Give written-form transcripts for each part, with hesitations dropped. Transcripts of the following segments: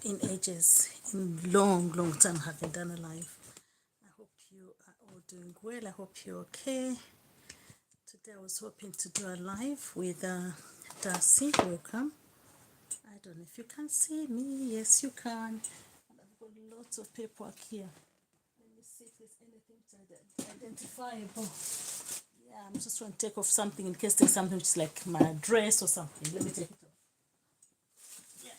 in ages, in long time having done a live. I hope you are all doing well. I hope you're okay. Today I was hoping to do a live with Darcy. Welcome. I don't know if you can see me. Yes, you can. And I've got lots of paperwork here. Let me see if there's anything identifiable. Yeah, I'm just trying to take off something in case there's something which is like my dress or something. Let me take it off. Yeah.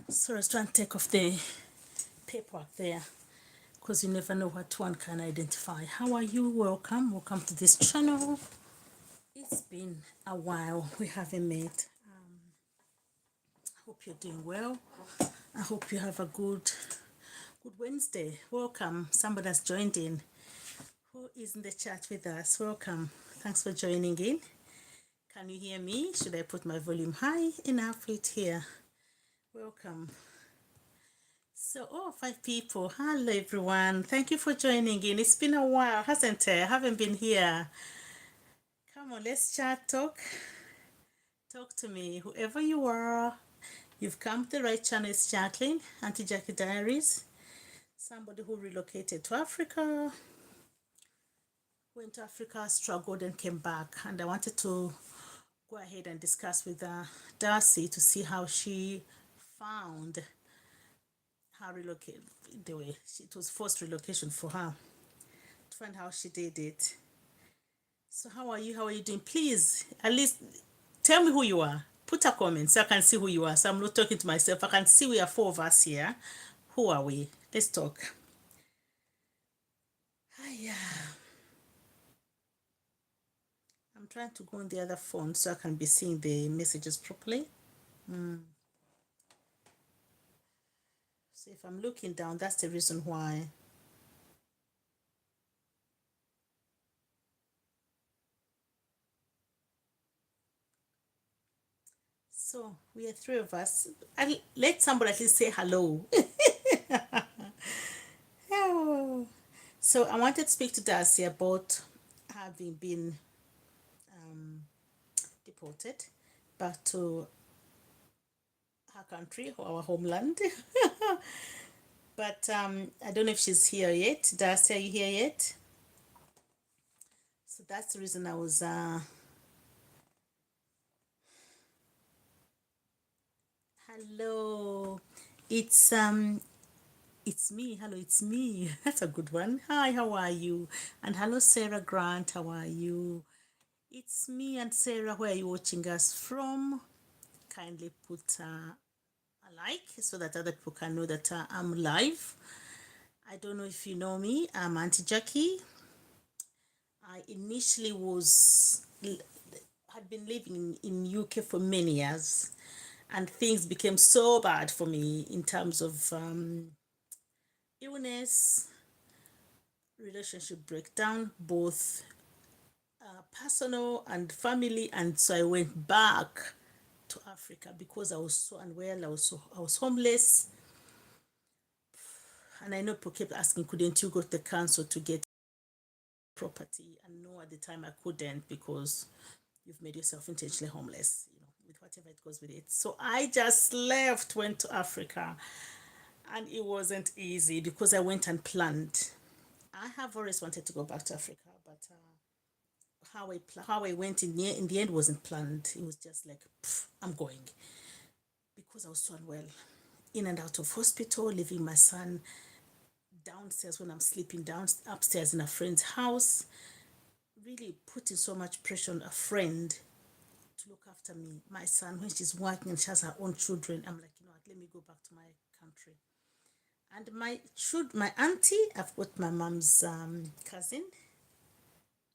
So I was trying to take off the paperwork there because you never know what one can identify. How are you? Welcome. Welcome to this channel. It's been a while. We haven't met. I hope you're doing well. I hope you have a good Wednesday. Welcome. Somebody has joined in. Who is in the chat with us? Welcome. Thanks for joining in. Can you hear me? Should I put my volume high enough for it here? Welcome. So, 5 people. Hello, everyone. Thank you for joining in. It's been a while, hasn't it? I haven't been here. Come on, let's chat, talk. Talk to me. Whoever you are, you've come to the right channel. It's Jacqueline, Auntie Jackie Diaries. Somebody who relocated to Africa, went to Africa, struggled, and came back. And I wanted to go ahead and discuss with Darcy to see how she found her relocation. The way it was forced relocation for her, to find how she did it. So how are you? How are you doing? Please, at least tell me who you are. Put a comment so I can see who you are. So I'm not talking to myself. I can see we are 4 of us here. Who are we? Let's talk. Hiya. I'm trying to go on the other phone so I can be seeing the messages properly. So if I'm looking down, that's the reason why. So we are 3 of us. And let somebody at least say hello. Oh. So I wanted to speak to Darcy about having been deported back to her country or our homeland. But I don't know if she's here yet. Darcy, are you here yet? So that's the reason I was hello. It's me. Hello, it's me. That's a good one. Hi, how are you? And hello, Sarah Grant. How are you? It's me and Sarah. Where are you watching us from? Kindly put a like so that other people can know that I'm live. I don't know if you know me. I'm Auntie Jackie. I initially had been living in UK for many years, and things became so bad for me in terms of illness, relationship breakdown, both personal and family, and so I went back to Africa because I was so unwell. I was homeless, and I know people kept asking, couldn't you go to the council to get property? And no, at the time I couldn't because you've made yourself intentionally homeless, with whatever it goes with it. So I just left, went to Africa, and it wasn't easy because I went and planned. I have always wanted to go back to Africa, but how I went in the end wasn't planned. It was just like, I'm going because I was so unwell, in and out of hospital, leaving my son downstairs when I'm sleeping down upstairs in a friend's house, really putting so much pressure on a friend to look after me. My son, when she's working and she has her own children, I'm like, let me go back to my country. And my auntie, I've got my mom's cousin,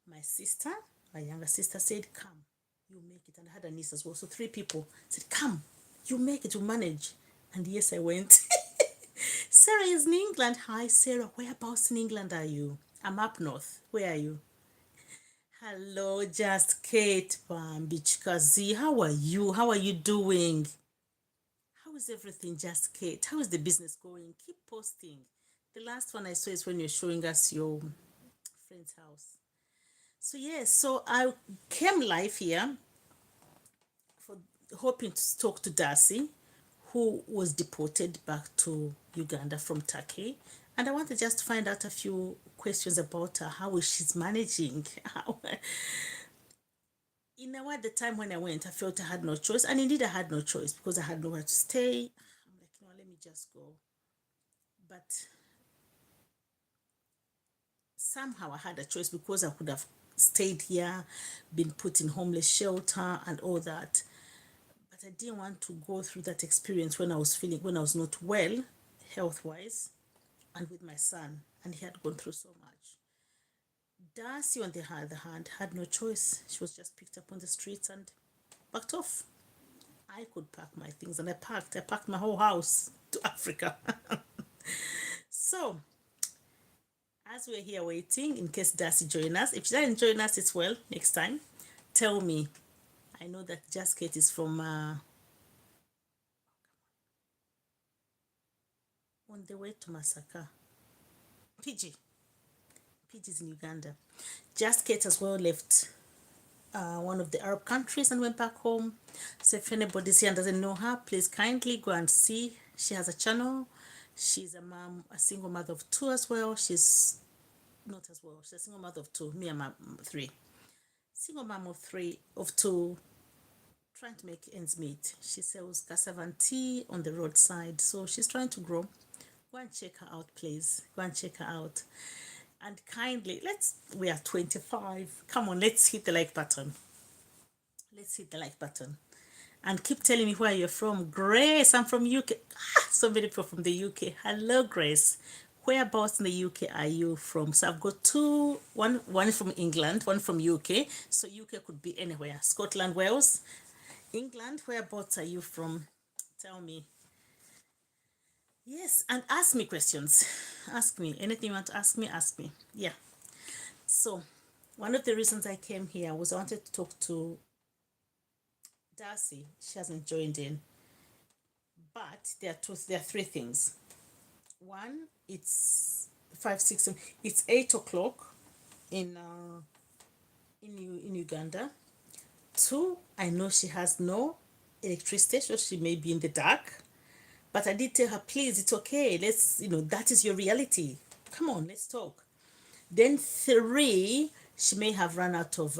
my sister, my younger sister said, come, you make it. And I had a niece as well. So 3 people said, come, you make it, you manage. And yes, I went. Sarah is in England. Hi, Sarah. Whereabouts in England are you? I'm up north. Where are you? Hello, just Kate Bambichkazi. How are you? How are you doing? How is everything, just Kate? How is the business going? Keep posting. The last one I saw is when you're showing us your friend's house. So yes, so I came live here for hoping to talk to Darcy, who was deported back to Uganda from Turkey. And I want to just find out a few questions about her, how she's managing. How, you know, at the time when I went, I felt I had no choice. And indeed, I had no choice because I had nowhere to stay. I'm like, no, let me just go. But somehow I had a choice because I could have stayed here, been put in homeless shelter, and all that. But I didn't want to go through that experience when I was not well, health wise, and with my son, and he had gone through so much. Darcy, on the other hand, had no choice. She was just picked up on the streets and backed off. I could pack my things, and I packed. I packed my whole house to Africa. So, as we're here waiting, in case Darcy join us, if she doesn't join us, it's well next time. Tell me. I know that Jasket is from on the way to Masaka. PG. PG is in Uganda. Jasket as well left one of the Arab countries and went back home. So if anybody's here and doesn't know her, please kindly go and see. She has a channel. She's a mom, a single mother of two as well. She's not as well. She's a single mother of two. Me and my three. Single mom of three, of two, trying to make ends meet. She sells cassava and tea on the roadside. So she's trying to grow. Go and check her out, please. Go and check her out. And kindly, we are 25. Come on, let's hit the like button. Let's hit the like button. And keep telling me where you're from. Grace, I'm from UK. So many people from the UK. Hello, Grace. Whereabouts in the UK are you from? So I've got two, one from England, one from UK. So UK could be anywhere. Scotland, Wales, England. Whereabouts are you from? Tell me. Yes, and ask me questions. Ask me. Anything you want to ask me, ask me. Yeah. So one of the reasons I came here was I wanted to talk to Darcy. She hasn't joined in. But there are three things. One, it's 5, 6, 7. It's 8 o'clock in in Uganda. Two, I know she has no electricity, so she may be in the dark. But I did tell her, please, it's okay. That is your reality. Come on, let's talk. Then three, she may have run out of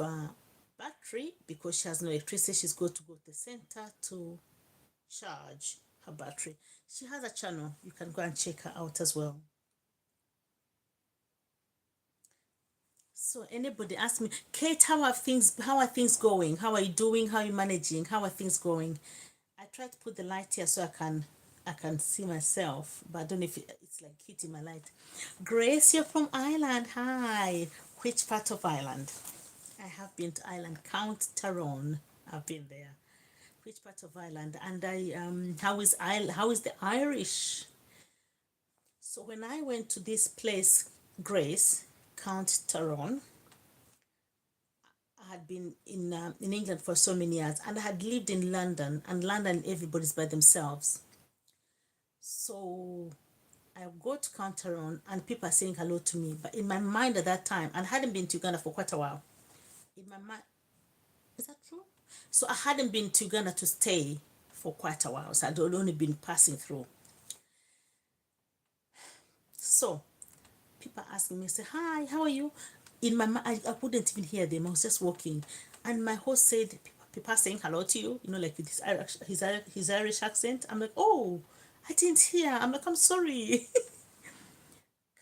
battery because she has no electricity. She's got to go to the center to charge her battery. She has a channel. You can go and check her out as well. So anybody ask me, Kate, how are things going? How are you doing? How are you managing? How are things going? I try to put the light here so I can see myself, but I don't know if it's like hitting my light. Grace, you're from Ireland. Hi. Which part of Ireland? I have been to Ireland. Count Tyrone. I've been there. Which part of Ireland? And how is the Irish? So when I went to this place, Grace, Count Tyrone, I had been in England for so many years, and I had lived in London, and London everybody's by themselves. So I go to Count Tyrone, and people are saying hello to me, but in my mind at that time, and I hadn't been to Uganda for quite a while. In my mind, is that true? So I hadn't been to Uganda to stay for quite a while, so I'd only been passing through. So people asking me, say, hi, how are you? In my mind, I couldn't even hear them. I was just walking. And my host said, people are saying hello to you, like with his Irish accent. I'm like, oh, I didn't hear. I'm like, I'm sorry.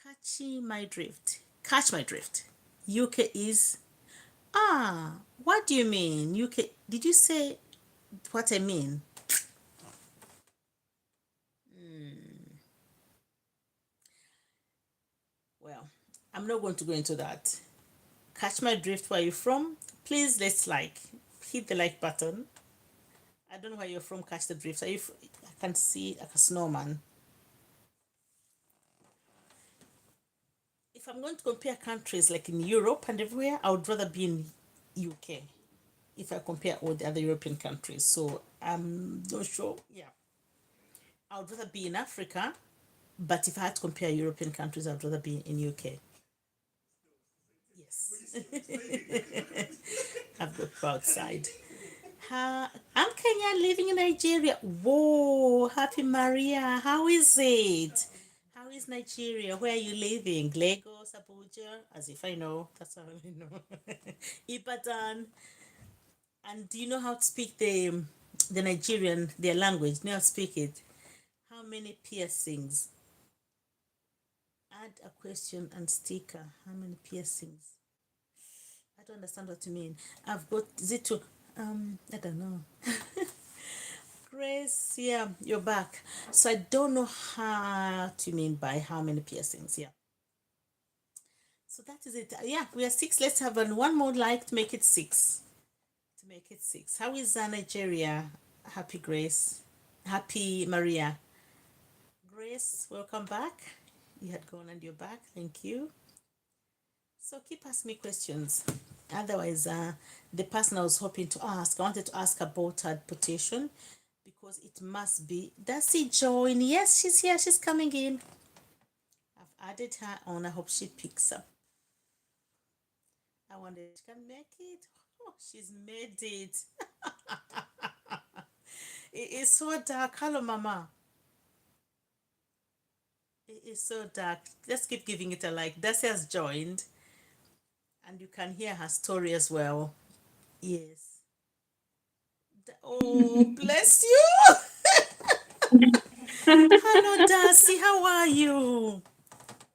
Catching my drift. Catch my drift. UK is, what do you mean? UK, did you say what I mean? Well, I'm not going to go into that. Catch my drift. Where are you from? Please, let's hit the like button. I don't know where you're from. Catch the drift. I can see like a snowman. If I'm going to compare countries like in Europe and everywhere, I would rather be in UK if I compare all the other European countries. So I'm not sure. Yeah, I would rather be in Africa, but if I had to compare European countries, I'd rather be in UK. Yes. I've got proud side. I'm Kenya living in Nigeria. Whoa, happy Maria. How is it? How is Nigeria? Where are you living? Lagos, Abuja? As if I know. That's all I know. Ibadan. And do you know how to speak the Nigerian, their language? Do you know how to speak it? How many piercings? Add a question and sticker. How many piercings? I don't understand what you mean. I've got, is it to, I don't know. Grace, yeah, you're back. So I don't know how to mean by how many piercings, yeah. So that is it. Yeah, we are six. Let's have one more like to make it six. To make it six. How is Nigeria? Happy Grace. Happy Maria. Grace, welcome back. You had gone and you're back. Thank you. So keep asking me questions. Otherwise, the person I was hoping to ask, I wanted to ask about her deportation because it must be. Darcy join? Yes, she's here. She's coming in. I've added her on. I hope she picks up. I wonder if she can make it. Oh, she's made it. It is so dark. Hello, Mama. It is so dark. Let's keep giving it a like. Darcy has joined, and you can hear her story as well. Yes. Oh, bless you. Hello, Darcy. How are you?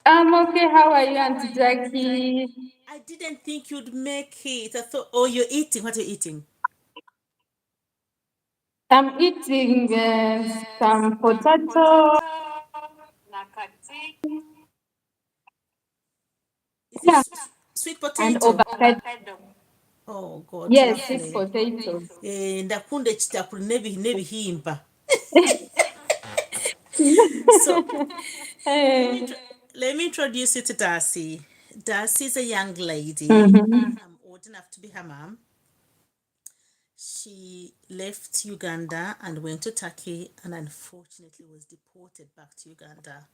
I'm okay. How are you, Auntie Jackie? I didn't think you'd make it. I thought, oh, you're eating. What are you eating? I'm eating some potato. Is it Yeah, sweet and potato? avocado. Oh, God, Yes, sweet lovely. potato. Ndakunda chitakuri nebihimba. So let me Eh, tr- let me introduce you to Darcy. Darcy is a young lady. mhm. I'm old enough to be her mom. She left Uganda and went to Turkey and unfortunately was deported back to Uganda.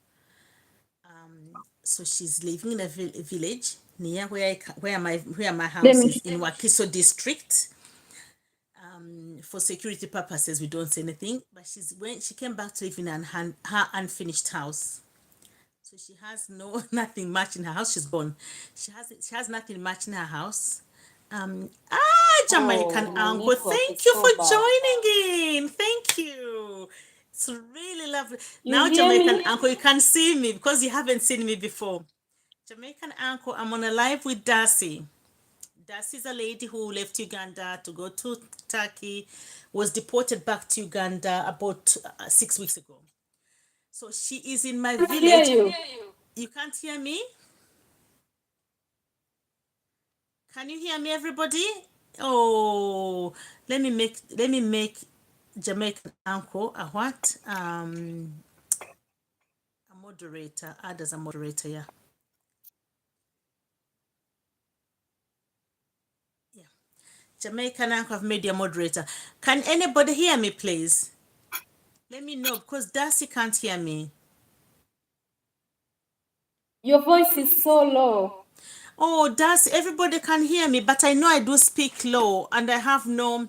So she's living in a village near where my Let house me. is in Wakiso district. For security purposes, we don't say anything. But when she came back to live in her unfinished house. So she has no nothing much in her house. She's gone. She has nothing much in her house. Jamaican Oh, my uncle, network is thank you so for bad. joining in. Thank you. It's really lovely. You Now, hear Jamaican me? uncle, you can see me because you haven't seen me before. Jamaican uncle, I'm on a live with Darcy. Darcy is a lady who left Uganda to go to Turkey, was deported back to Uganda about 6 weeks ago. So she is in my I can't hear village. you. You can't hear me? Can you hear me, everybody? Oh, let me make Jamaican uncle a what? A moderator. Add as a moderator, yeah. Yeah. Jamaican uncle, I've made you a moderator. Can anybody hear me, please? Let me know because Darcy can't hear me. Your voice is so low. Oh, Darcy, everybody can hear me, but I know I do speak low and I have no,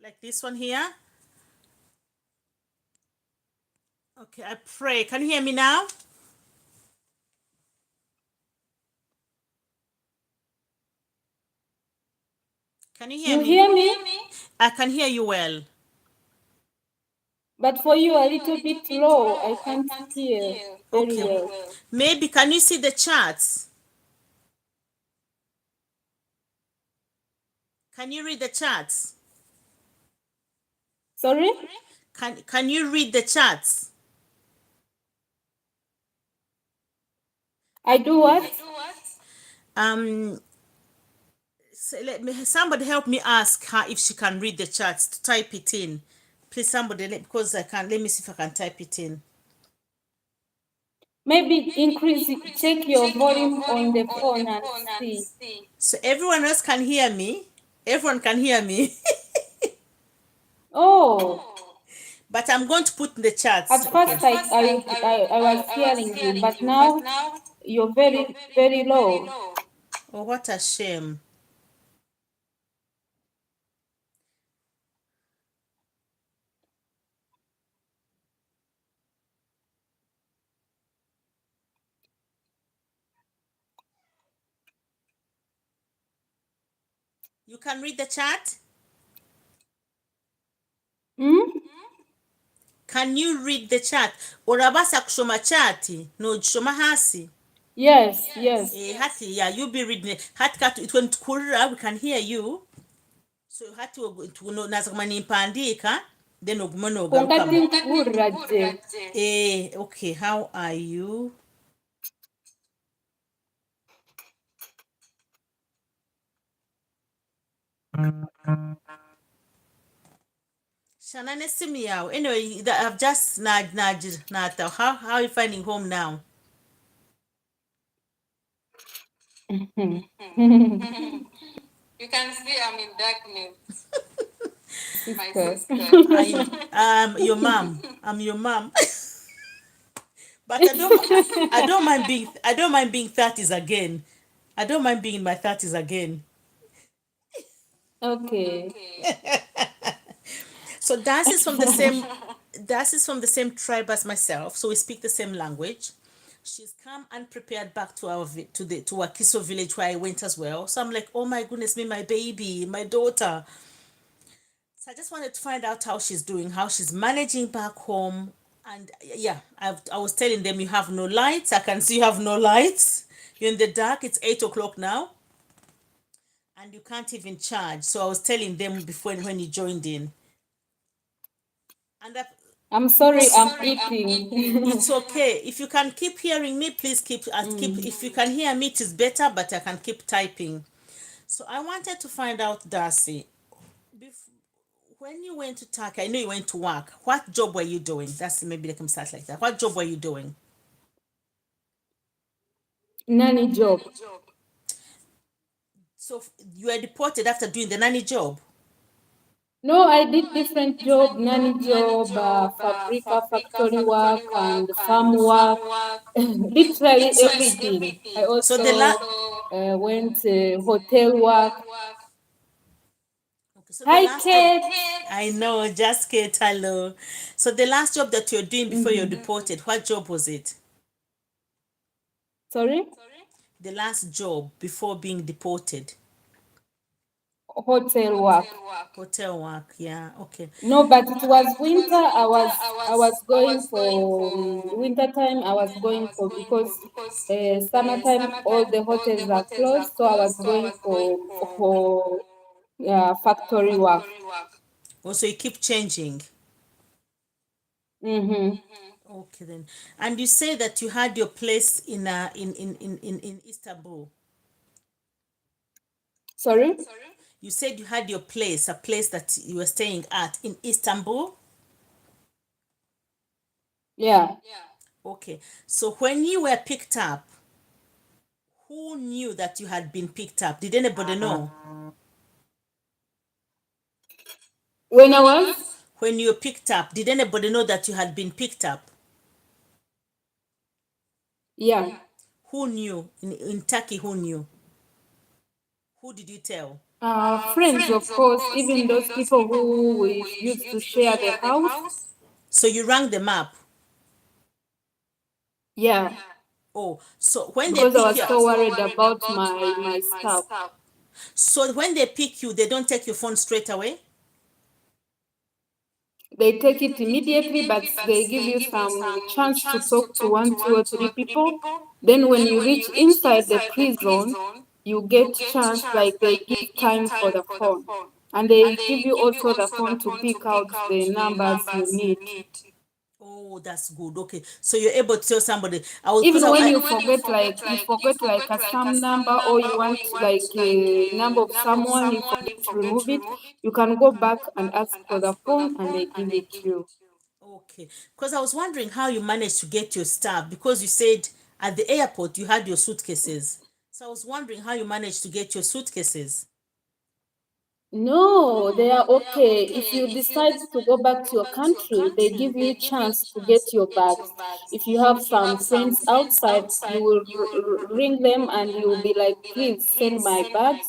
like this one here. Okay, I pray. Can you hear me now? Can you hear You me? hear me? I can hear you well. But for you, a little bit low. I can't hear very Okay. well. Maybe can you see the charts? Can you read the charts? Sorry? Can you read the charts? I do what? Um somebody help me ask her if she can read the charts to type it in. Please somebody because I can let me see if I can type it in. Maybe increase, check your volume on the phone and see. So everyone else can hear me. Everyone can hear me. Oh, But I'm going to put in the charts. at Okay. first I was hearing you, but now. You're very, very low. Oh, what a shame. You can read the chat? Hmm? Can you read the chat? Urabasa kushoma chati? No, shoma hasi. Yes, yes. Hati, yeah, you be reading it. Hati katu, it went kurra, we can hear you. So hati naza kama nimpandika, then ogumano Konkati ogarukamu. nkurraje. Okay, how are you? Shanane simi yao. Anyway, I've just nata. How are you finding home now? You can see I'm in darkness. Sister. Your mom. I'm your mom. But I don't mind being 30s again. I don't mind being in my 30s again. Okay. So Darcy's from the same tribe as myself, so we speak the same language. She's come unprepared back to our Kiso village where I went as well. So I'm like, oh my goodness me, my baby, my daughter. So I just wanted to find out how she's doing, how she's managing back home. And yeah, I was telling them you have no lights. I can see you have no lights. You're in the dark. It's 8 o'clock now, and you can't even charge. So I was telling them before when you joined in, and I'm sorry, I'm I'm sorry, I'm eating. eating. it's okay. If you can keep hearing me, please keep. If you can hear me, it is better. But I can keep typing. So I wanted to find out, Darcy, when you went to Turkey, I know you went to work. What job were you doing? That's maybe they can start like that. What job were you doing? Nanny job. So you were deported after doing the nanny job. No, I did different job, nanny job, fabrica, factory work, and farm work. Literally everything. I So the also last. went hotel work. Okay, so the Hi, last job. Kate. I know, just Kate, hello. So the last job that you're doing before you're deported, what job was it? Sorry? The last job before being deported. Hotel work. Hotel work, yeah, okay. No, but it was winter. I was going for winter time. I was going for because summertime all the hotels are closed, so I was going for factory work. Also, you keep changing. Mm-hmm. Okay then. And you say that you had your place in Istanbul. Sorry? You said you had your place, a place that you were staying at in Istanbul. Yeah. Okay. So when you were picked up, who knew that you had been picked up? Did anybody know? When I was, When you were picked up, did anybody know that you had been picked up? yeah, Who knew? In Turkey, who knew? Who did you tell? friends, of course, even those people who we used to share the house. So you rang them up. Yeah, Oh, so when they because I pick you was up, so worried about my stuff. so when they pick you, they don't take your phone straight away? They take it immediately, but they give you some chance to talk to one, two, or three people. Then when you reach inside the prison, you get chance, like they give time for the phone. And they give you also the phone to pick out the numbers you need. Oh, that's good. Okay, so you're able to tell somebody. I was because Even when I you forget, like you forget like a some number, or you want like a number of someone, you forget to remove it, you can go back and ask for the phone and they give it to you. okay, because I was wondering how you managed to get your stuff because you said at the airport you had your suitcases. So I was wondering how you managed to get your suitcases. No, they are okay. If you decide to go back to your country, they give you a chance to get your bags. If you have some friends outside, you will ring them and you'll be like, please send my bags.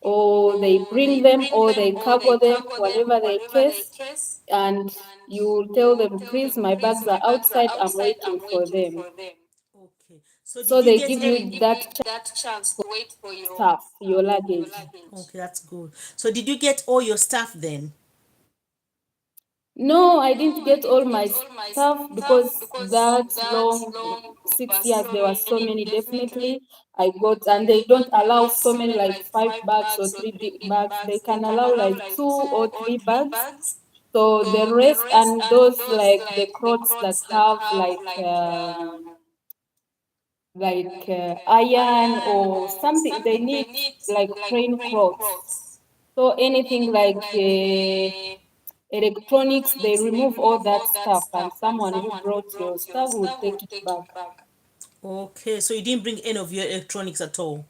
Or they bring them or they cargo them, whatever the case. And you will tell them, please, my bags are outside, I'm waiting for them. Okay. So did So you they get give you that chance to wait for stuff, your luggage. Okay, that's good. So did you get all your stuff then? No, I didn't get all my stuff because that long 6 years there were so many definitely I got, and they don't allow so many like 5 bags or 3 bags. They can allow like 2 or 3 bags. So the rest and those like the clothes that have iron or something, they need like plain clothes. So anything like electronics, they remove all that stuff, and someone who brought your stuff will take it back. Okay, so you didn't bring any of your electronics at all?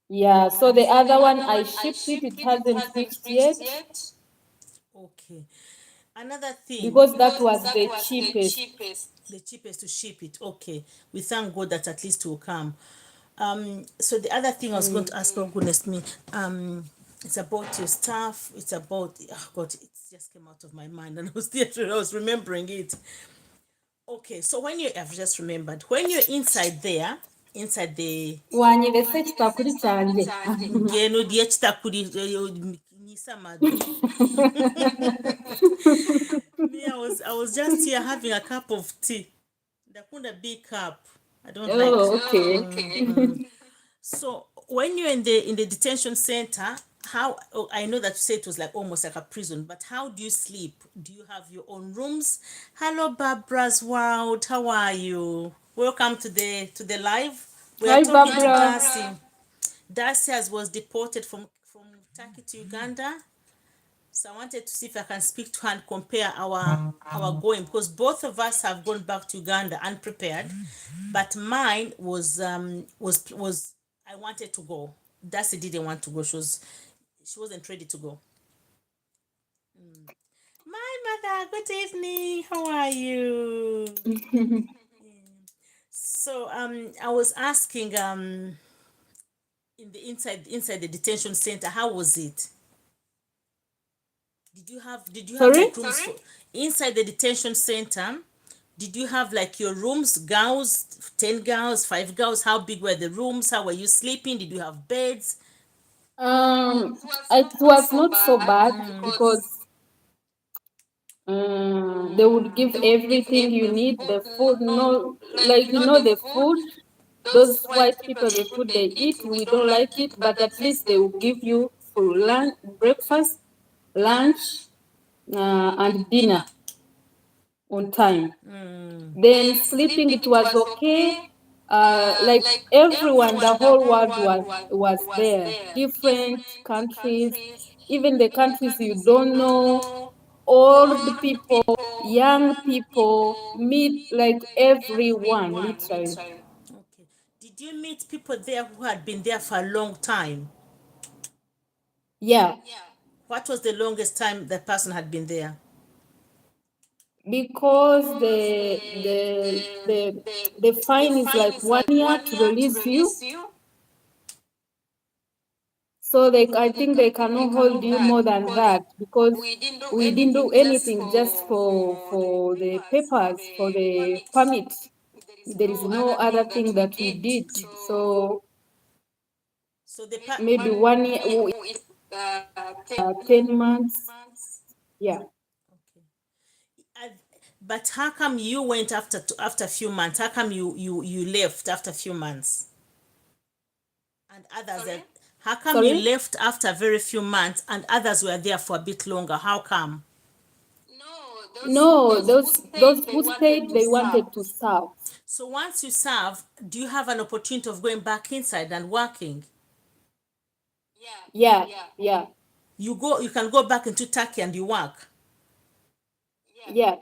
Yeah, so the other one, I shipped it, it hasn't reached yet Okay. Another thing, because that was the cheapest. the cheapest to ship it. Okay. We thank God that at least it will come. So the other thing I was going to ask, oh goodness me, it's about your stuff. It's about, oh God, it just came out of my mind and I was remembering it. Okay, so I've just remembered, when you're inside there, inside the Wanyeretse ekipapuro kyanje. ngeno lyekitakuli nyisa maddu. Me, I was just here having a cup of tea. Ndakunda big cup. I don't like. Oh, okay. So when you're in the detention center, how, oh, I know that you said it was like almost like a prison, but how do you sleep? Do you have your own rooms? Hello, Barbara's World. How are you? Welcome to the live. We are Hi, talking to Barbara. Darcy. Darcy was deported from Turkey to Uganda. So I wanted to see if I can speak to her and compare our going, because both of us have gone back to Uganda unprepared, but mine was I wanted to go. Darcy didn't want to go. She wasn't ready to go. My mother, good evening. How are you? So I was asking in the inside the detention center, how was it? Did you have Sorry? like rooms for inside the detention center? Did you have like your rooms, gals, 10 gals, 5 gals? How big were the rooms? How were you sleeping? Did you have beds? Um, it was not so bad because they would give everything you need, the food, no, like, the food, those white people, the food they eat, we don't like it, but at least they will give you for lunch, breakfast, lunch, and dinner on time. Then sleeping, it was okay. Like everyone, the whole world was there, different countries, even the countries you don't know, old people, young people, meet like everyone, literally. Okay. Did you meet people there who had been there for a long time? Yeah, What was the longest time the person had been there? because the fine is like 1 year to release you. So I think they cannot hold you more than that because we didn't do anything just for the papers, for the permit. There is no other thing that we did. So So the maybe 1 year, 10 months. Yeah. okay. Uh, but how come you went after a few months? How come you left after a few months? And others how come you Sorry? left after a very few months and others were there for a bit longer? How come? No, those who stayed, they wanted to serve. So once you serve, do you have an opportunity of going back inside and working? Yeah, yeah, You can go back into Turkey and you work. yeah.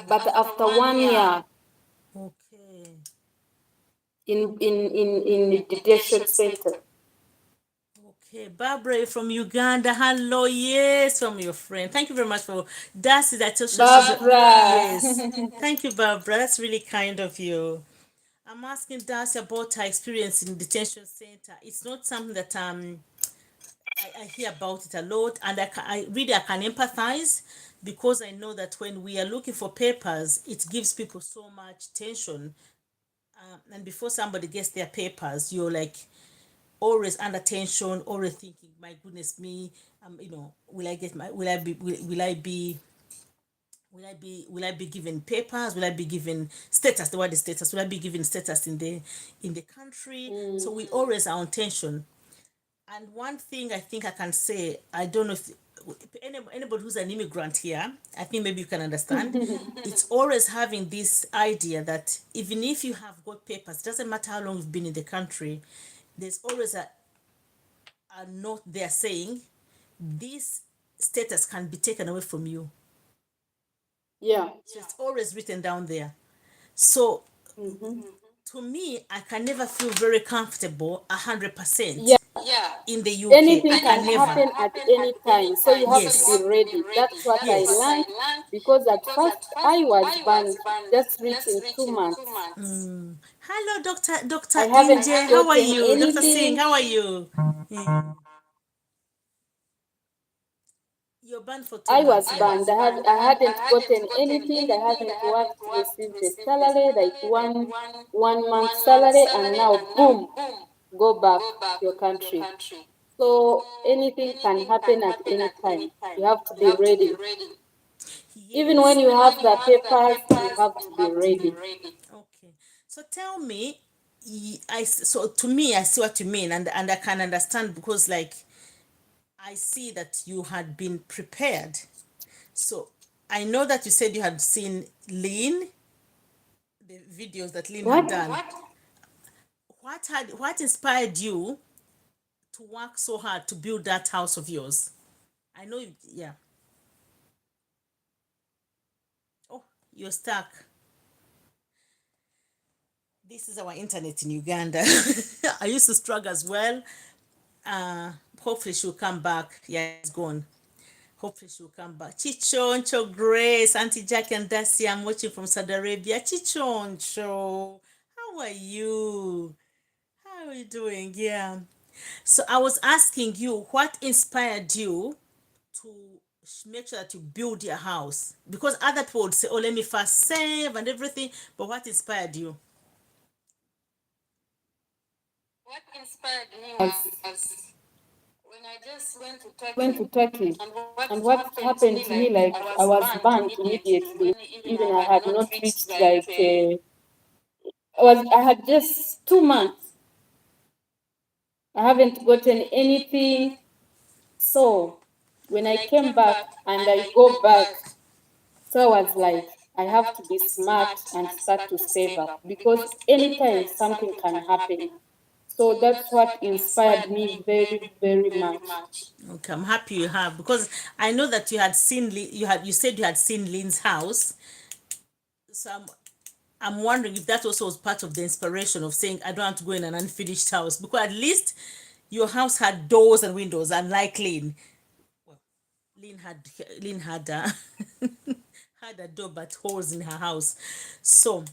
But after 1 year Okay. in the detention center. Okay, Barbara from Uganda. Hello, yes, from your friend. Thank you very much for Darcy. That she's Barbara. yes. Thank you, Barbara. That's really kind of you. I'm asking Darcy about her experience in detention center. It's not something that I hear about it a lot, and I can empathize because I know that when we are looking for papers, it gives people so much tension. And before somebody gets their papers, you're like always under tension, always thinking, my goodness me, will I get my, will I be given papers? Will I be given status? The word is status. Will I be given status in the country? So we always are on tension. And one thing I think I can say, I don't know if anybody who's an immigrant here, I think maybe you can understand. It's always having this idea that even if you have got papers, doesn't matter how long you've been in the country, there's always a note there saying this status can be taken away from you. Yeah. So it's always written down there. So Mm-hmm. to me, I can never feel very comfortable 100% Yeah. in the UK. I Anything can can never. happen at any time, so you have to Yes. be ready. That's what I Yes. learned, because at first I was banned just reaching 2 months. Hello, Doctor I haven't Inje. How are gotten you? Dr. Singh, anything. how are you? You're banned for two I months. was Yeah. banned. I hadn't gotten anything. I haven't worked, received a salary, like one month salary, and now boom, go back to your country. So anything can happen at any time. You have to be ready. Even Yes. when you have the papers, you have to be ready. Okay. So tell me, so to me, I see what you mean, and I can understand because like I see that you had been prepared. So I know that you said you had seen Lean, the videos that Lean had What? done. What inspired you to work so hard to build that house of yours? I know you, yeah. Oh, you're stuck. This is our internet in Uganda. I used to struggle as well. Hopefully she'll come back. Yeah, it's gone. Hopefully she'll come back. Chichoncho Grace, Auntie Jackie and Darcy. I'm watching from Saudi Arabia. Chichoncho, how are you? How are you doing? Yeah. So I was asking you, what inspired you to make sure that you build your house? Because other people would say, "Oh, let me first save and everything." But what inspired you? What inspired me As was when I just went to went Turkey, to Turkey, and what and what happened to happened me, to me, like like I I was was banned banned immediately, immediately. even Even I I had had not not reached reached like I had just just 2 months. 2 months. I haven't gotten anything. So when When I I came came back back and and I I go go back, back, so I I was was like, like, I I have have to to be be smart smart and and start start to to save save up, up because because anytime anytime something something can can happen. happen. So So that's that's what what inspired inspired me me very, very, very very much. much. Okay, I'm happy you have because I know that you had seen you said you had seen Lynn's house. So I'm wondering if that also was part of the inspiration of saying I don't have to go in an unfinished house because at least your house had doors and windows, unlike Lynn. Lynn had Lynn had had a door but holes in her house. So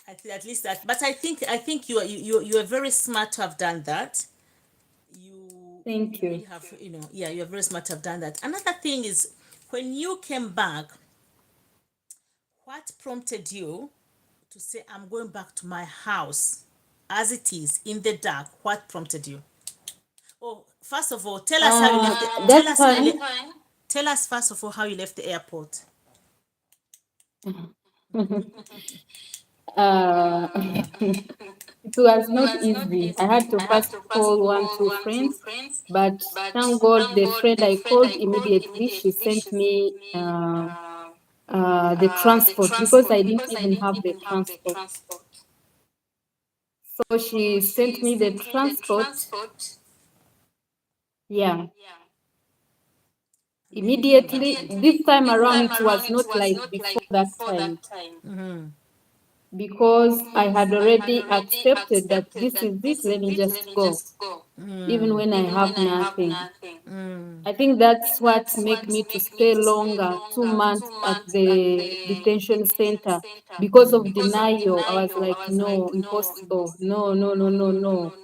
at least that. But I think you are very smart to have done that. Thank You really you. have, yeah, you're very smart to have done that. Another thing is when you came back, what prompted you to say I'm going back to my house as it is in the dark? What prompted you? Oh, first of all, tell us how you left tell That us how you time, tell us first of all how you left the airport. uh, it was It not was not easy. I easy. had to I had first to first call one, call two one, two friends, friends, but but thank God thank the God friend the I friend called I called immediately, she immediately, sent she sent me me the the transport, because I transport didn't because I even didn't have the even have the transport. transport. So she So sent she me the sent me the transport. transport. Yeah. Yeah. And then you came back Immediately, home. this time This around, time it around, was it not was like not before like that before time. that time. because I had already accepted that this is it, let me just go, even when I have nothing. I think that's what make me to stay longer, 2 months at the detention center because of denial. I was like, no, impossible. No, no, no, no, no.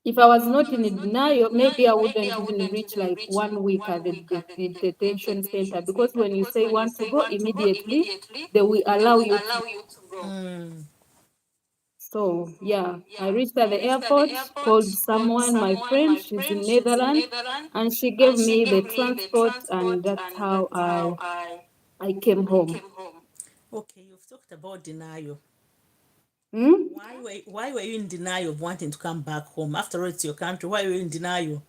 If I was not in denial, maybe I wouldn't even reach like 1 week at the detention center, because when you say want to go immediately, they will allow you to. So yeah, I reached at the airport, called someone, my friend, she's in Netherlands, and she gave me the transport, and that's how I came home. Okay, you've talked about denial. Hmm? Why were you in denial of wanting to come back home? After all, it's your country. Why were you in denial?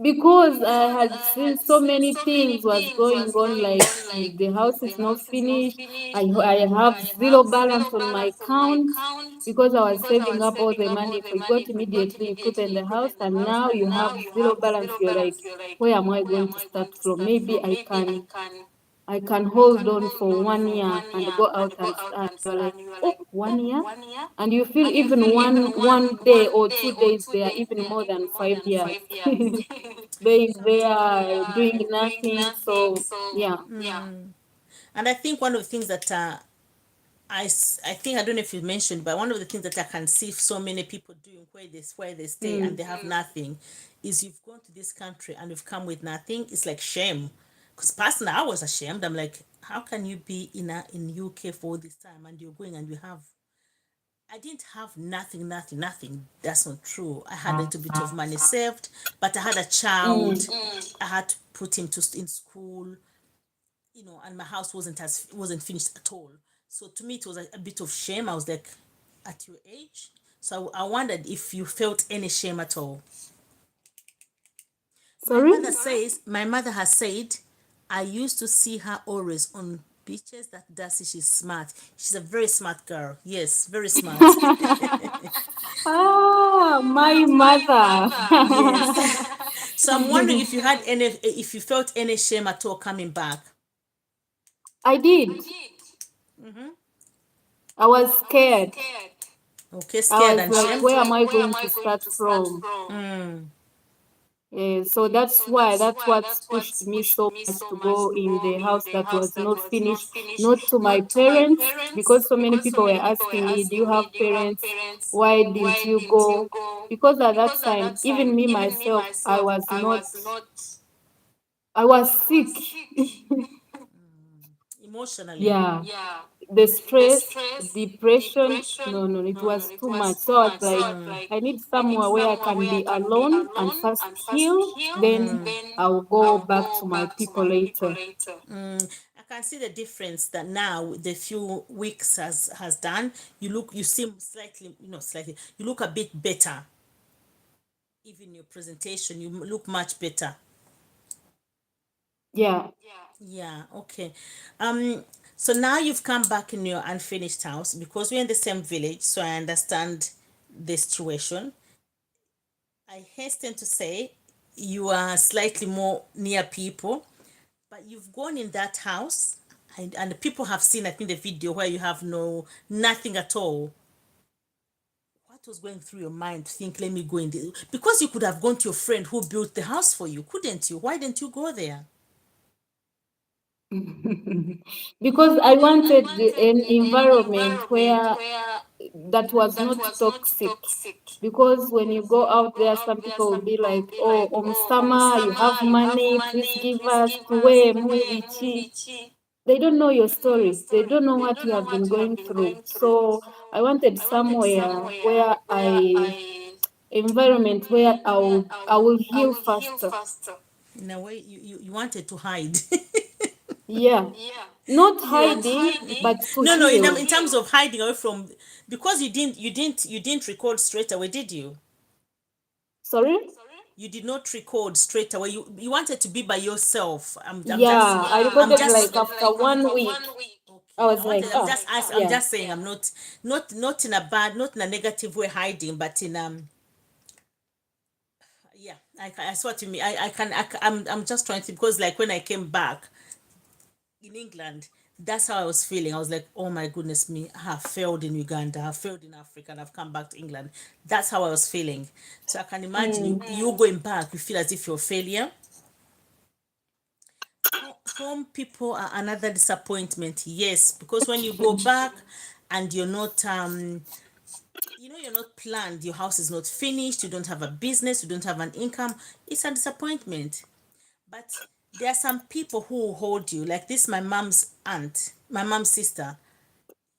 Because I had seen so many things was going on, like the house is not finished. I have zero balance on my account because I was saving up all the money. If we got immediately, you put in the house, and now you have zero balance. You're like, where am I going to start from? Maybe I can hold on for 1 year and go out and start. You're like, oh, 1 year? And you feel even one day or 2 days, they are even more than 5 years. Being there, doing nothing. So, yeah. And I think one of the things that I think I don't know if you mentioned, but one of the things that I can see so many people doing where they stay and Mm. they have nothing is you've gone to this country and you've come with nothing. It's like shame. Because personally, I was ashamed. I'm like, how can you be in UK for all this time and you're going and you have I didn't have nothing, nothing, nothing. That's not true. I had a little bit of money saved, but I had a child. Mm. I had to put him in school, and my house wasn't finished at all. So to me, it was a bit of shame. I was like, at your age. So I wondered if you felt any shame at all. My Sorry? mother says, my mother has said, I used to see her always on beaches. That Darcy, she's smart. She's a very smart girl. Yes, very smart. Ah, my mother. Yes. So I'm wondering if you felt any shame at all coming back. I did. I was scared. Okay, I scared was and like, shamed. where am I going to start from? So that's what's pushed me so much to go in the house that was not finished, not to my parents, because so many people were asking me, do you have parents? Why didn't you go? Because at that time, even me myself, I was sick. Emotionally. Yeah. The stress, depression, no, no, it was too much. So I was like, I need somewhere where I can be alone and first heal, then I'll go back to my people later. I can see the difference that now the few weeks has done. You seem slightly, slightly. You look a bit better. Even your presentation, you look much better. Yeah. Yeah, okay. So now you've come back in your unfinished house because we're in the same village, so I understand the situation. I hasten to say you are slightly more near people, but you've gone in that house and the people have seen, I think, the video where you have nothing at all. What was going through your mind to think, let me go in there? Because you could have gone to your friend who built the house for you, couldn't you? Why didn't you go there? Because I wanted an environment where that was not toxic. Because when you go out there, some people will be like, oh, Omsama, you have money, please give us to where Muibichi. They don't know your story. They don't know what you have been going through. So I wanted somewhere where environment where I will heal faster. In a way, you wanted to hide. Yeah. Not Yeah. hiding, but to No, no. In heal. terms of hiding away from, because you didn't record straight away, did you? Sorry? You did not record straight away. You wanted to be by yourself. I'm just Yeah, I I'm recorded just like after 1 week. I okay. was like, I'm yeah. just saying I'm not in a bad, not in a negative way hiding, but in yeah. I see what you mean. I'm just trying to, because like when I came back in England, That's how I was feeling. I was like, oh my goodness me, I have failed in Uganda, I have failed in Africa, and I've come back to England. That's how I was feeling. So I can imagine you going back, you feel as if you're a failure. Home people are another disappointment, yes, because when you go back and you're not you're not planned, your house is not finished, you don't have a business, you don't have an income, it's a disappointment. But there are some people who hold you, like this my mom's aunt, my mom's sister.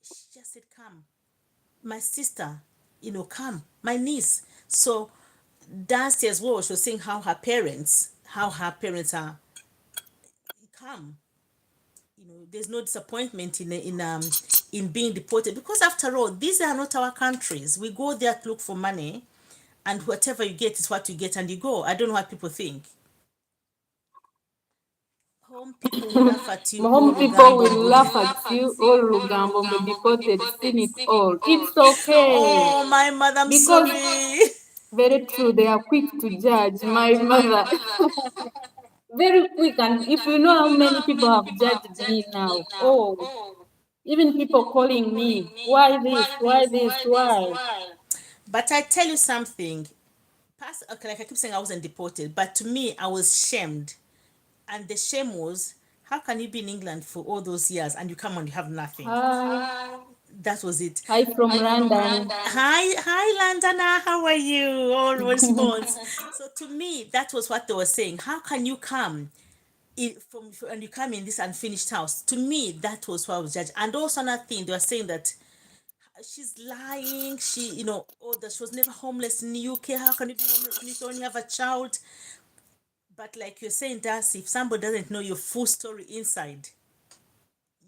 She just said, come, my sister, come, my niece. So Darcy as well, she was saying how her parents are, come. There's no disappointment in being deported, because after all, these are not our countries. We go there to look for money, and whatever you get is what you get, and you go. I don't know what people think. Home people will laugh at you all Home people Lugambo will Mbudi. laugh at you, all Lugambo because they've seen it all. It's okay. Oh my mother, I'm Because sorry. very true, they are quick to judge. My mother, very quick. And if you know how many people have judged me now, oh, even people calling me, why this, why this, why? But I tell you something. Okay, like I keep saying, I wasn't deported, but to me, I was shamed. And the shame was, how can you be in England for all those years and you come and you have nothing? Hi, That was it. hi from London. Hi, Landana. How are you? All response. So to me, that was what they were saying. How can you come and you come in this unfinished house? To me, that was what I was judged. And also another thing, they were saying that she's lying. That she was never homeless in the UK. How can you be homeless when you only have a child? But like you're saying, Darcy, if somebody doesn't know your full story inside,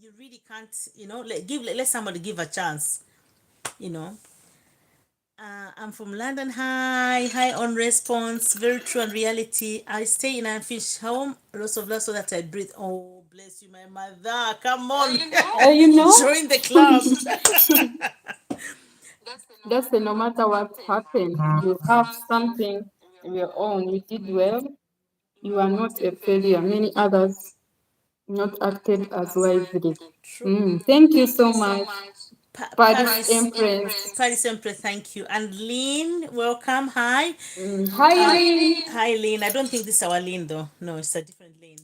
you really can't, let somebody give a chance, you know. I'm from London. Hi on response. Very true and reality. I stay in a unfinished home, lots of love so that I breathe. Oh, bless you, my mother. Come on, You know, join the club. that's the no matter what happened, you have something of your own. You did well. You are not a failure. Many others not acted as wisely. True. Thank you so much, Paris Paris, Empress. Paris Empress, thank you. And Lynn, welcome. Hi. Hi, Lynn. Hi, Lynn. I don't think this is our Lynn, though. No, it's a different Lynn.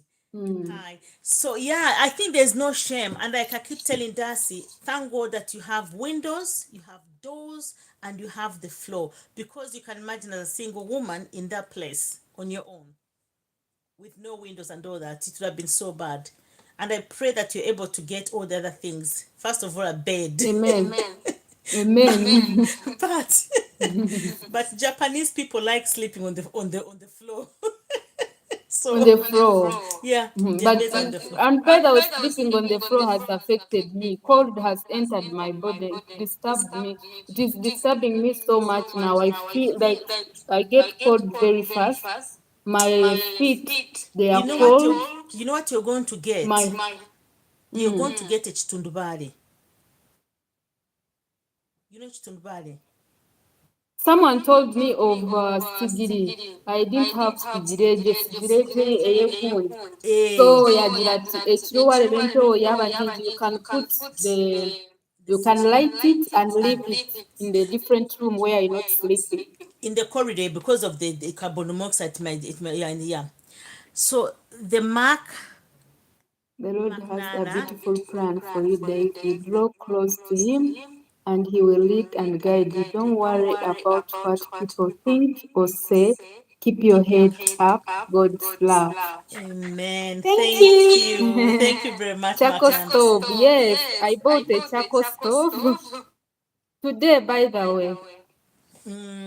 Hi. So, yeah, I think there's no shame. And like I keep telling Darcy, thank God that you have windows, you have doors, and you have the floor. Because you can imagine as a single woman in that place on your own with no windows and all that, it would have been so bad. And I pray that you're able to get all the other things. First of all, a bed. Amen. Amen. but but Japanese people like sleeping on the floor. On So the floor. yeah, their But beds are on the floor. and by the way, sleeping on the floor has affected me. Cold has entered my body. It disturbed me. It is disturbing me so much now. I feel like I get cold very fast. My feet, they You are know what cold. you're going to get? My You're going to get a chitundubari. You know chitundubari? Someone told me of sigiri. I didn't have sigireje. Sigireje eyegundi. So Eh, yagira ati ekiruwalebe nto yabanjiji, you can put you can light it and leave it in the different room where you're not sleeping. in the corridor because of the carbon monoxide, yeah. So the The Lord has a Nana. beautiful plan for you, Dave. You draw close to Him and He will lead and guide you. Don't worry about what people think or say. Keep your head up. God's love. Amen. Thank Thank you. you. Thank you very much, Charcoal Markland. stove. Yes, I bought a charcoal stove today, by the way.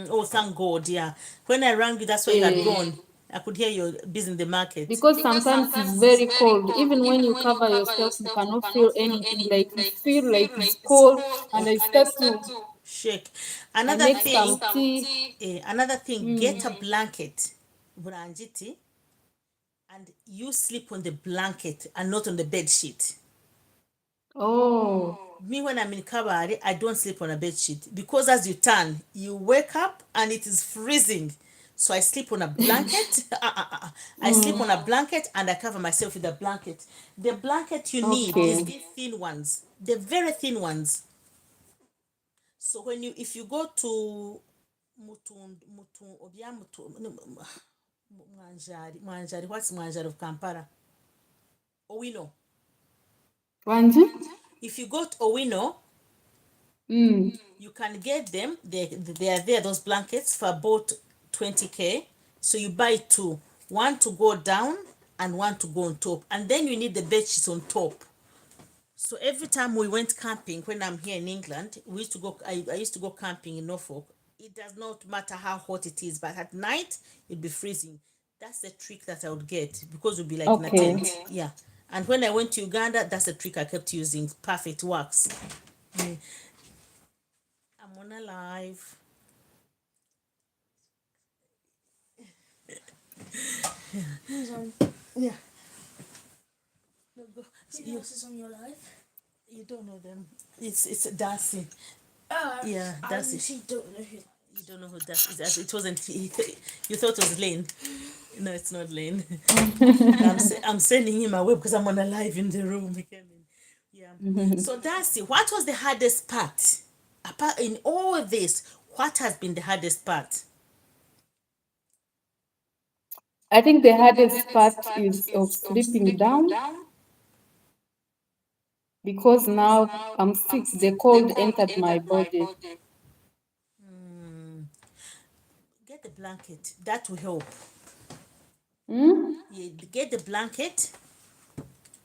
Oh, thank God. Yeah. When I rang you, that's why you had Eh, gone. I could hear you busy in the market. because sometimes it's very cold. Even when you cover yourself, you cannot feel anything. Like you feel like it's cold, and I start to. Shake. I Another make some thing, tea. get a blanket, Branjiti, and you sleep on the blanket and not on the bed sheet. Oh, Me, when I'm in Kabari, I don't sleep on a bed sheet because as you turn, you wake up and it is freezing. So I sleep on a blanket. I sleep on a blanket and I cover myself with a blanket. The blanket you need is Okay. the thin ones, the very thin ones. So if you go to Mwanjari, what's Mwanjari of Kampala? Owino. Wanji? If you go to Owino, Mm. you can get them. They are there, those blankets, for about 20K. So you buy two, one to go down and one to go on top. And then you need the bed sheets on top. So every time we went camping, when I'm here in England, we used to go. I used to go camping in Norfolk. It does not matter how hot it is, but at night it'd be freezing. That's the trick that I would get because it would be like in a Okay. tent. Yeah. And when I went to Uganda, that's the trick I kept using. Perfect, works. I'm on a live. Yeah. No, go. Who else is on your live? You don't know them. It's Darcy. Yeah, I Darcy. actually don't know who. You don't know who Darcy is. It wasn't. You thought it was Lane. No, it's not Lane. I'm sending him away because I'm on a live in the room. He came in. Yeah. So Darcy, what was the hardest part? Apart in all this, what has been the hardest part? I think the hardest part is of sleeping down because now I'm sick. The cold entered my body. Get the blanket. That will help. Hmm? Yeah, get the blanket.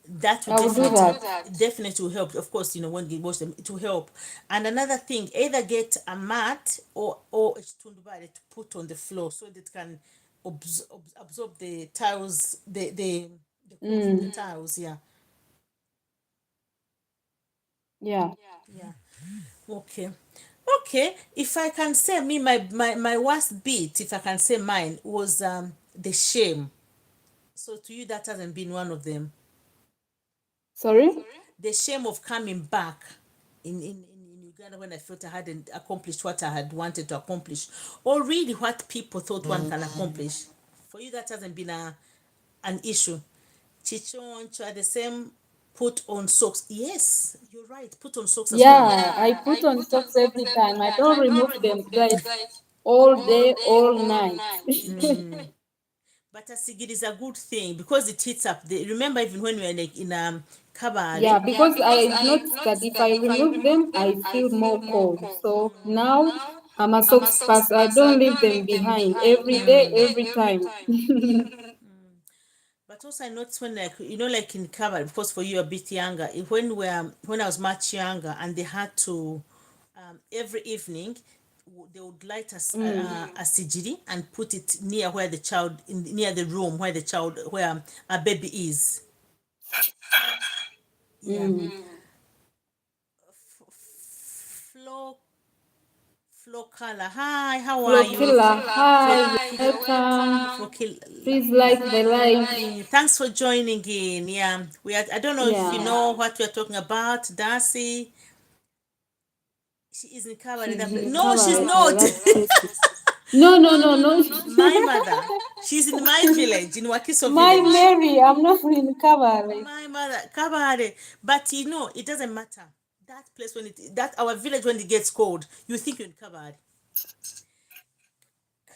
That will I will do that. definitely will help. Of course, when you wash them, it will help. And another thing, either get a mat or a stundubare to put on the floor so that it can absorb the tiles, the cold from the tiles. Yeah. Yeah. Yeah. Okay. Okay. If I can say me, my worst bit, if I can say mine, was the shame. So to you, that hasn't been one of them. Sorry? The shame of coming back in Uganda when I felt I hadn't accomplished what I had wanted to accomplish, or really what people thought one can accomplish. For you, that hasn't been an issue. Chichoncha, the same. Put on socks. Yes, you're right. Put on socks as well. Yeah, I put on socks every time. I don't remove them like all day, all night. But I think it is a good thing because it heats up. Remember, even when we were like in Yeah, Kabale, because I noticed that if I remove them, I feel more cold. So now I'm a socks person. I don't leave them behind every day, every time. but also I noticed when like in Kabale, because for you a bit younger, when I was much younger and they had to every evening they would light a sigiri and put it near where the child near the room where a baby is. Yeah. Mm. Flo Flo Color. Hi, how are Flo you? Killer, hi, Flo, you're welcome. Flo Killer. Please like the live. Thanks for joining in. Yeah, I don't know if you Yeah, know what we're talking about. Darcy, she is in Cabaret. she's in No, she's Kabaret. I not. love Tracy. No, no, no, no. My mother. She's in my village, in Wakiso My village. Mary, I'm not in Kabaret. My mother, Cabaret. But it doesn't matter. That place our village when it gets cold, you think you're in Cabaret.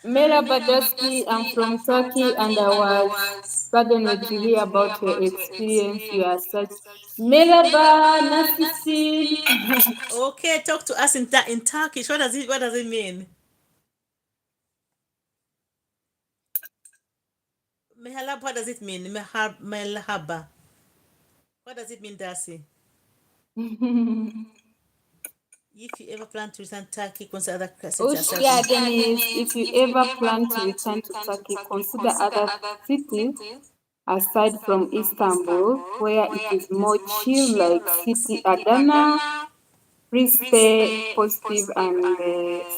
Merhaba Darcy, I'm from Turkey and I was saddened to hear about your experience. You are such. Merhaba, nasılsın? Okay, talk to us in Turkish. What does it mean? Mehalab, what does it mean? Melhaba. What does it mean, Darcy? If you ever plan to return Turkey, consider other Hoş cities as geldiniz. If you ever plan to return to Turkey, consider other cities aside from Istanbul, where it is more chill, like city Adana. Please stay positive and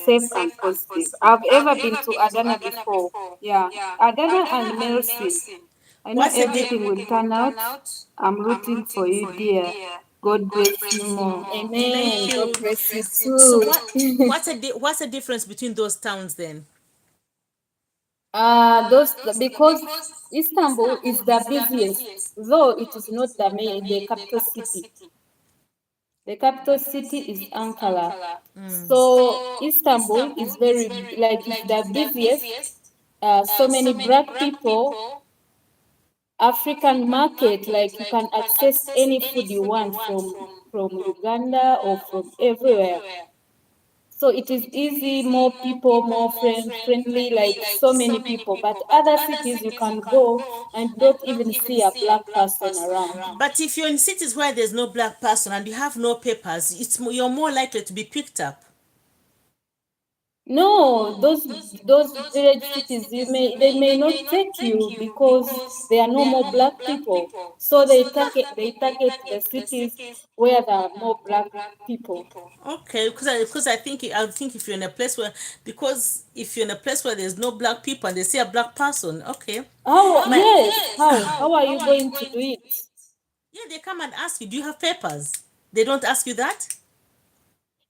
safe and positive. I've ever been to Adana before. Yeah, Adana and Mercy. I know What's the everything will turn out. I'm rooting for you, dear. God bless you more. Thank Amen. God you. bless you So too. what's the difference between those towns then? Those because Istanbul is the busiest, though it is not the capital city. The capital city is Ankara. So Istanbul is it's the busiest. So many black people, African market, like you can access any food you want from Uganda or from everywhere. So it is easy, more people, more friendly, like so many people. But other cities you can go and don't even see a black person around. But if you're in cities where there's no black person and you have no papers, you're more likely to be picked up. No, those village cities they may not take you because there are no more black people. So they target the cities where there are more black people. Okay, because I think if you're in a place where because if you're in a place where there's no black people and they see a black person, okay. Yes, how are you going to do it? Yeah, they come and ask you, do you have papers? They don't ask you that?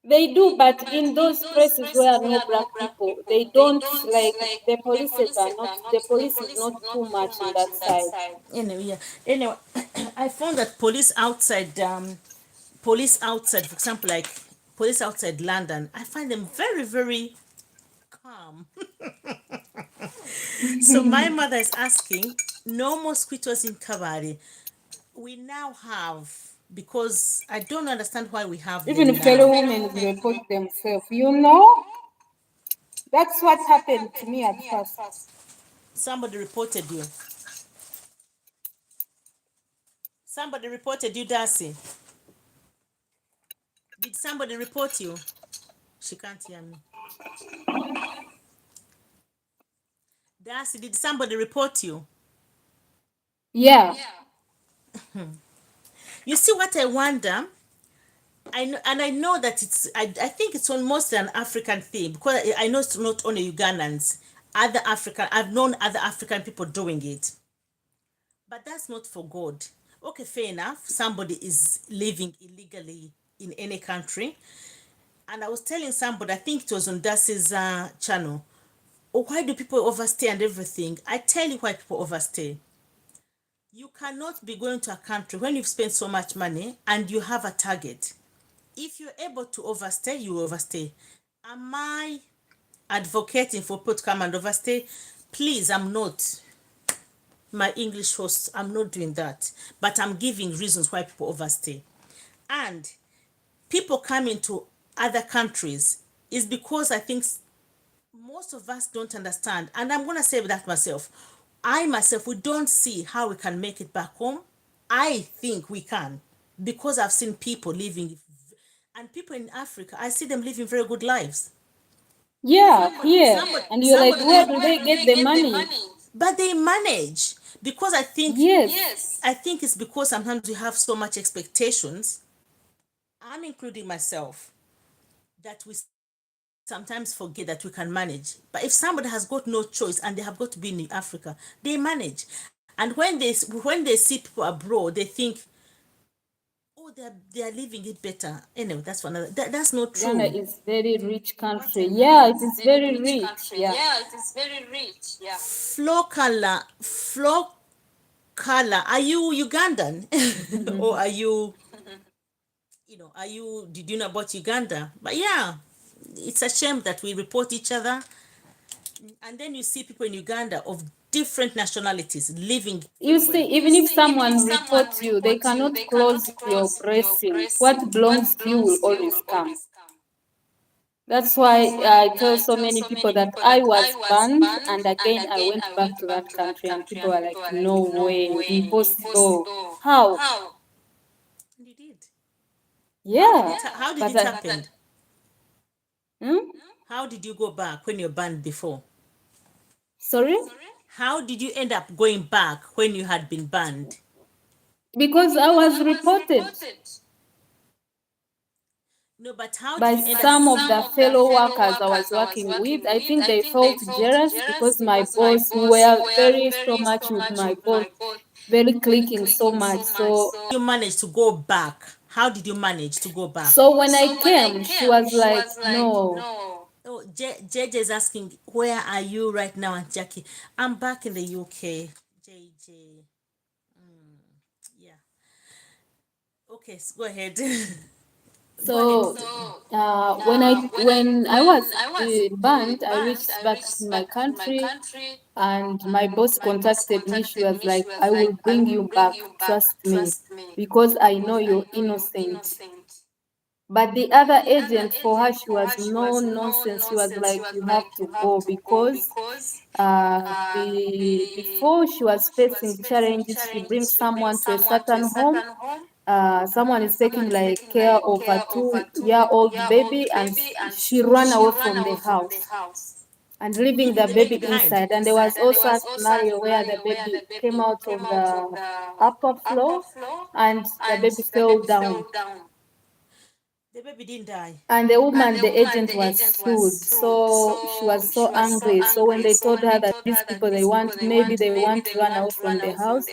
They do, but in those places where no black people, they don't like the police is not too much in that side. Anyway, yeah. Anyway, I found that police outside, for example, like police outside London, I find them very, very calm. So my mother is asking, no mosquitoes in Kabari. We now have, because I don't understand why we have them Even now. fellow women report themselves. You know, that's what happened to me at first. Somebody reported you. Somebody reported you, Darcy. Did somebody report you? She can't hear me. Darcy, did somebody report you? Yeah. You see what I wonder? I know that I think it's almost an African thing because I know it's not only Ugandans. I've known other African people doing it. But that's not for God. Okay, fair enough. Somebody is living illegally in any country. And I was telling somebody, I think it was on Darcy's channel, oh, why do people overstay and everything? I tell you why people overstay. You cannot be going to a country when you've spent so much money and you have a target. If you're able to overstay, you overstay. Am I advocating for people to come and overstay? Please, I'm not. My English host, I'm not doing that. But I'm giving reasons why people overstay. And people coming to other countries is because I think most of us don't understand. And I'm going to say that myself. I myself, we don't see how we can make it back home. I think we can because I've seen people living, and people in Africa, I see them living very good lives. Yeah, here. And you're like, where do they get the money? But they manage because Yes. I think it's because sometimes we have so much expectations. I'm including myself that we sometimes forget that we can manage. But if somebody has got no choice and they have got to be in Africa, they manage. And when they see people abroad, they think, oh, they are living it better. Anyway, that's one other. That's not true. Ghana is very rich country. Yeah, it is very rich. Yeah. Flo Kala, are you Ugandan? Or are you, did you know about Uganda? But yeah, it's a shame that we report each other. And then you see people in Uganda of different nationalities living. You see, even if someone reports you, they cannot close your blessing. What belongs to you will always come. That's why I tell so many people that I was banned, and again I went back to that country, and people are like, no way, impossible. How? And you did. Yeah. How did But it happen? Hmm? How did you go back when you're banned before? Sorry? How did you end up going back when you had been banned? Because I was reported No, but how by did you end some up? of the fellow workers I was working with. I think they felt jealous because my boss, we were very so much with my boss, very clicking so much. So You managed to go back. How did you manage to go back? so when I came, she was like, no. Oh, JJ is asking, where are you right now, Aunt Jackie? I'm back in the UK. JJ. Yeah. Okay, go ahead. Go ahead. So when I was banned, I reached back in my country, and my boss contacted me. She was like, "I will bring you back. Trust me, because I know you're innocent." But the other agent, for her, she was no nonsense. She was like, "You have to go," because before she was facing challenges. She brings someone to a certain home. Someone is taking like care of a 2-year-old baby, and she ran away from the house and leaving Leaving the the baby baby behind. inside. And there was also a scenario where the baby came out of the upper floor and the baby fell down. The baby didn't die. And the woman, the agent, was sued. So she was so angry. So when they told her that these people, maybe they want to run away from the house,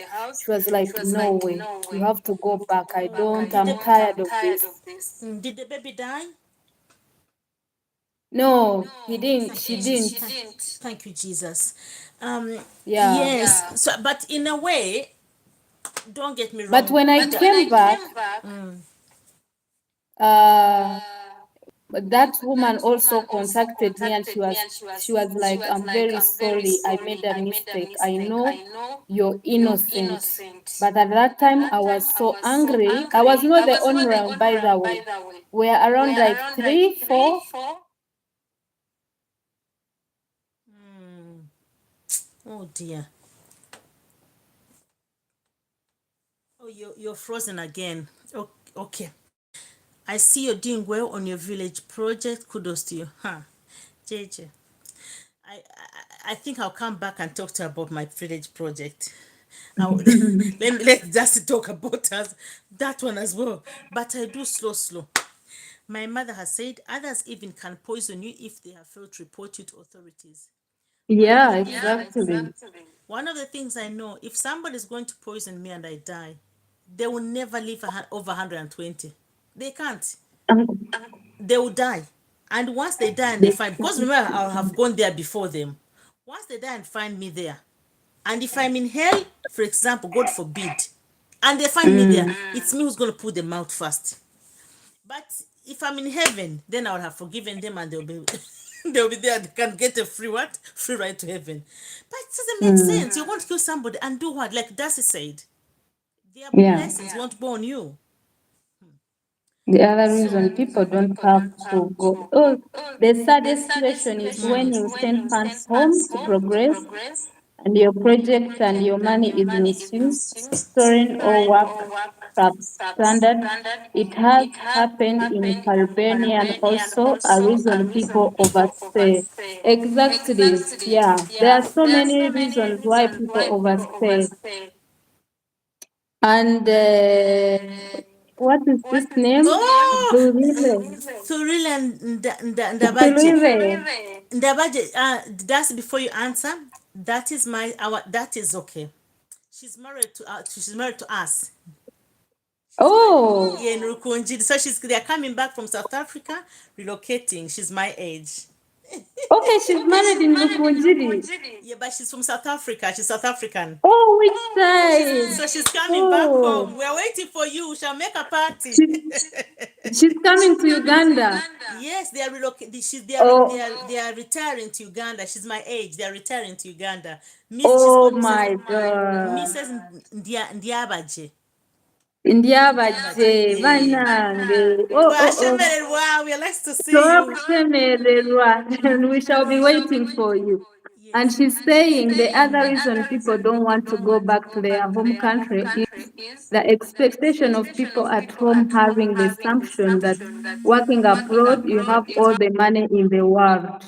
she was like, "No way, you have to go back. I'm tired of this." Did the baby die? No, she Jesus. didn't. Thank you, Jesus. Um, Yeah. yes. So, but in a way, don't get me But wrong. when I came back, uh, that woman also contacted me, and she was like, "I'm very sorry. I made a mistake. I know you're innocent." But at that time, I was so angry. I was not the only one, by the way. We're around like 3, 4. Oh dear. Oh, you're frozen again. Okay. I see you're doing well on your village project. Kudos to you. Huh. JJ. I think I'll come back and talk to you about my village project. Let Darcy talk about us, that one as well. But I do slow. My mother has said others even can poison you if they have failed to report you to authorities. One of Yeah, the things, exactly. one of the things I know, if somebody is going to poison me and I die, they will never live over 120. They can't. They will die. And once they die and they find, because remember, I'll have gone there before them. Once they die and find me there, and if I'm in hell, for example, God forbid, and they find me there, it's me who's going to put them out first. But if I'm in heaven, then I would have forgiven them and they'll be they'll be there. They can get a free what? Free ride to heaven. But it doesn't make sense. You want to kill somebody and do what? Like Darcy said, their Yeah. blessings won't be on you. The other reason people don't have to go. Oh, the saddest situation is when you send funds home to progress and your project and your money is misused, stolen, or work substandard. It has happened in Caribbean and also a reason people overstay. Exactly. Yeah. There are so many reasons why people overstay. And what is this name? Oh, Durile. Thuril and Ndabaje. Tulire. Ndabaje, that's before you answer. That is that is okay. She's married to us. She's married Oh, in Rukunji. So they're coming back from South Africa, relocating. She's my age. okay, she's married in Rukunjiri. Yeah, but she's from South Africa. She's South African. Oh, which side? So she's coming back Oh, home. We're waiting for you. We shall make a party. she, she's coming to Uganda. Yes, they are relocating. Oh, They are retiring to Uganda. She's my age. They are retiring to Uganda. She's oh called my God. Mrs. Ndiabaje. Indiabaje, Yeah. banange. Oh, Well, oh, oh. wow, we are nice to see you. Toksemererwa, and we shall be waiting for you. And Yes. she's saying the other reason people don't want to go back to their home country is the expectation of people at home having the assumption that working abroad, you have all the money in the world.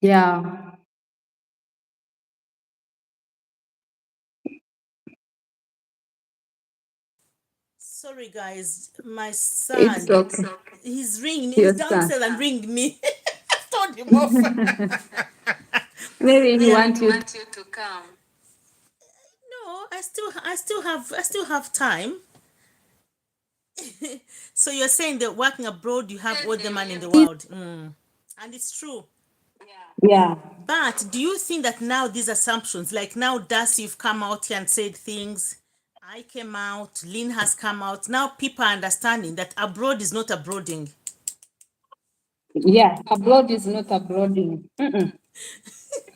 Yeah, Sorry, guys. My it's son, okay. he's ringing me. He's Your son. downstairs and ringing me. Told him off. Maybe he wants you to. No, I still have time. So you're saying that working abroad, you have all the money in the world. And it's true. Yeah. But do you think that now these assumptions, like now, Darcy, you've come out here and said things, I came out, Lynn has come out, now people are understanding that abroad is not abroading. Yeah. Abroad is not abroading. Mm-mm.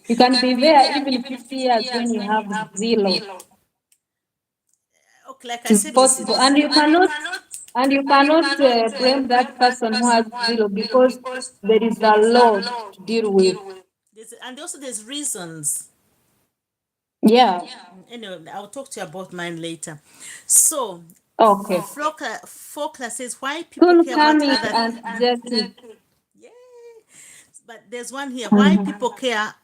You can be there even 50 years when you have zero. Okay, like It I is said, it's, possible. And you cannot blame that person who has zero because there is a lot to deal with. and also there's reasons. Yeah. Anyway, I'll talk to you about mine later. So, Okay. Folklore says why people Soon care what coming, other. Aunt Jackie. Yeah. But there's one here. Why Mhm. people care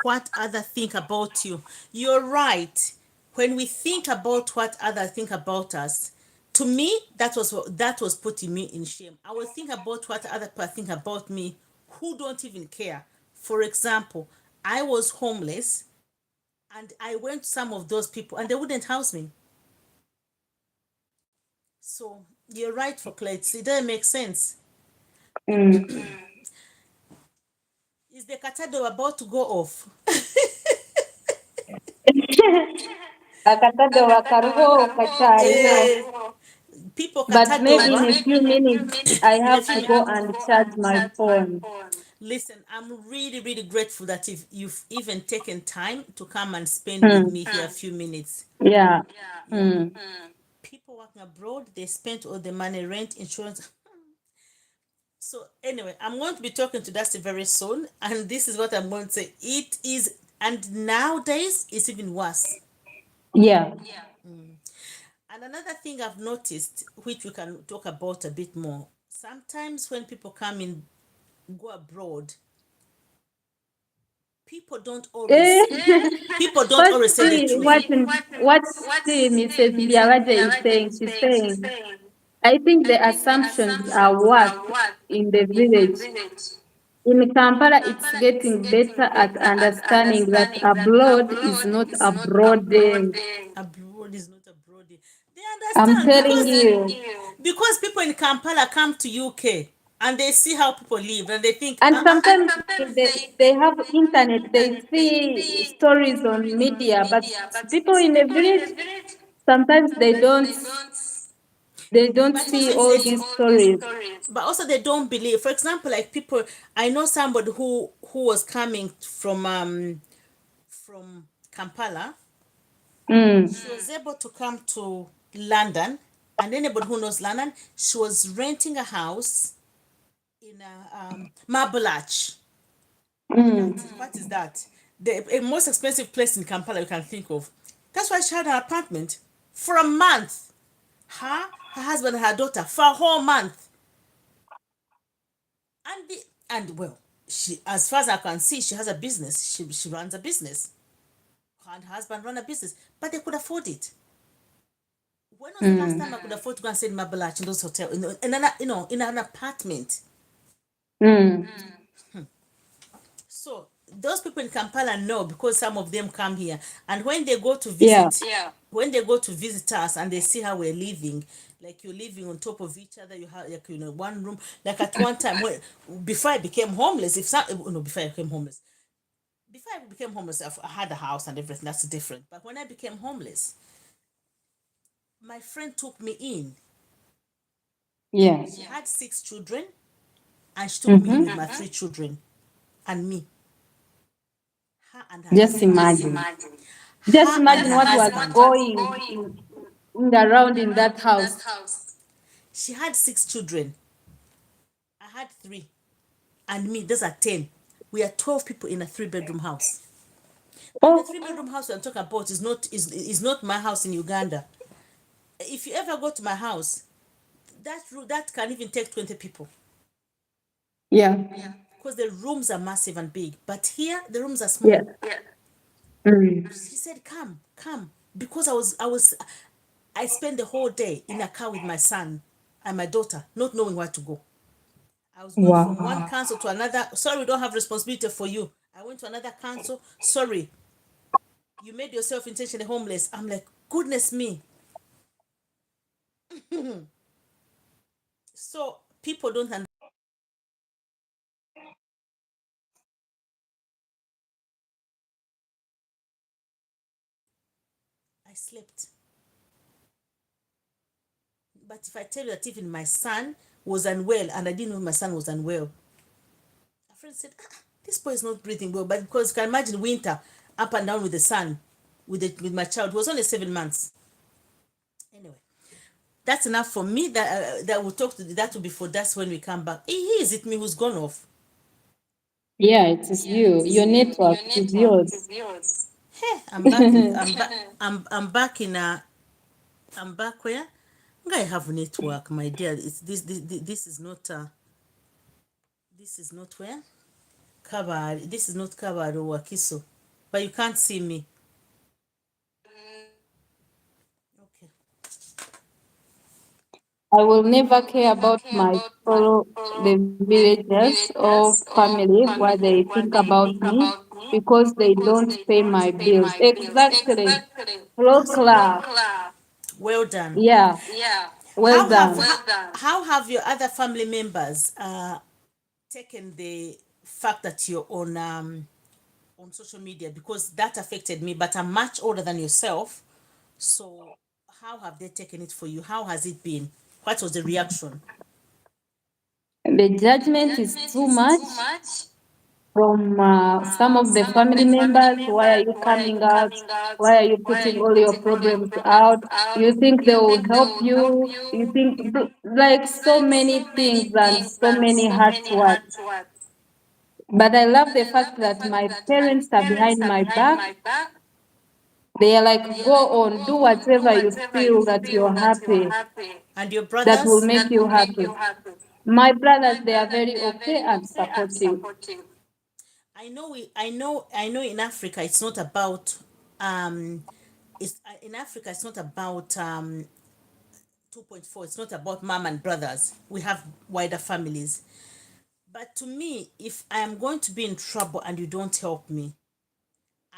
what other think about you. You're right. When we think about what others think about us, to me, that was putting me in shame. I will think about what other people think about me who don't even care. For example, I was homeless and I went to some of those people and they wouldn't house me. So you're right for Clates. It doesn't make sense. Mm. Is the Katado about to go off? Akatado wakaruho kachariho. Eh, people But maybe in Katadowa a few minutes, I in a have few to minutes. go and charge my phone. Listen, I'm really, really grateful that if you've even taken time to come and spend with Hmm. me here a few minutes. Yeah. Yeah. Hmm. People working abroad, they spent all the money, rent, insurance. So anyway, I'm going to be talking to Dusty very soon, and this is what I'm going to say. It is, and nowadays it's even worse. Yeah. And another thing I've noticed, which we can talk about a bit more, sometimes when people come in, go abroad, people don't Eh, always, people don't But always say the see truth. what Mrs. Biaraja is saying. She's saying, I think the assumptions are worse in the village. In Kampala, it's getting better at understanding that abroad is not abroading. Abroad is not abroad. They I'm understand telling you. because people in Kampala come to UK and they see how people live and they think, And sometimes they have internet, they see stories on media, but people in the village, sometimes they don't but also see all these stories. they don't believe. For example, like people, I know somebody who was coming from Kampala. Mm, She was able to come to London, and anybody who knows London, she was renting a house in a Marble Arch. mm. What is that? The most expensive place in Kampala you can think of. That's why she had an apartment for a month. Her husband, and her daughter for a whole month, and well, she, as far as I can see, she has a business. She runs a business. Her and her husband run a business, but they could afford it. When was the last Mm, time I could afford to go and stay in Mabalach in those hotels, in an apartment? mm. So those people in Kampala know because some of them come here, and when they go to Yeah, visit, when they go to visit us and they see how we're living, like you're living on top of each other, you have like one room. Like at one time, when before I became homeless, if some no before I became homeless, I had a house and everything. That's different. But when I became homeless, my friend took me in. yeah. She had 6 children, and she took me in with Mm-hmm. my 3 children and me, her and her Just husband. imagine. Just Her and imagine her what was husband. going in around in that house. She had 6 children. I had 3. And me, those are 10. We are 12 people in a 3-bedroom house. And the Oh, 3-bedroom house I'm talking about is not my house in Uganda. If you ever go to my house, that can even take 20 people yeah. because the rooms are massive and big. But here the rooms are Yeah. small. Mm. She said, "Come, come," because I spent the whole day in a car with my son and my daughter, not knowing where to go. I was going from one Wow. council to another. Sorry, we don't have responsibility for you. I went to another council. Sorry, you made yourself intentionally homeless. I'm like, goodness me. So people don't understand. I slept. But if I tell you that even my son was unwell and I didn't know my son was unwell, a friend said, this boy is not breathing well. But because you can imagine winter up and down with the sun, with my child, it was only 7 months. Anyway, that's enough for me. That we'll talk to that will be for that's when we come back. Is it me who's gone off? Yeah, it is you. Your network is yours. Hey, I'm back. I'm back in a. I'm back where? I have network, my dear. It's this is not this is not where? Kabari. This is not Kabari or Wakiso. But you can't see me. Okay. I will never care about my fellow the villagers or family what they think about me because they don't pay my bills. Exactly. Rokla. Well done. Yeah, well How have done. how have your other family members taken the fact that you're on social media? Because that affected me, but I'm much older than yourself. So how have they taken it for you? How has it been? What was the reaction? The judgment is too much from some of the family members. Why are you coming out? Why are you putting all your problems out? You think they will help you? You think like so many things and so many harsh words. But I love the fact that my parents are behind my back. They are like, go on, do whatever you feel that you're happy, And your that will brothers? make you happy. My brothers, they are very okay and supportive. I know in Africa it's not about it's in Africa it's not about 2.4, it's not about mom and brothers. We have wider families. But to me, if I am going to be in trouble and you don't help me,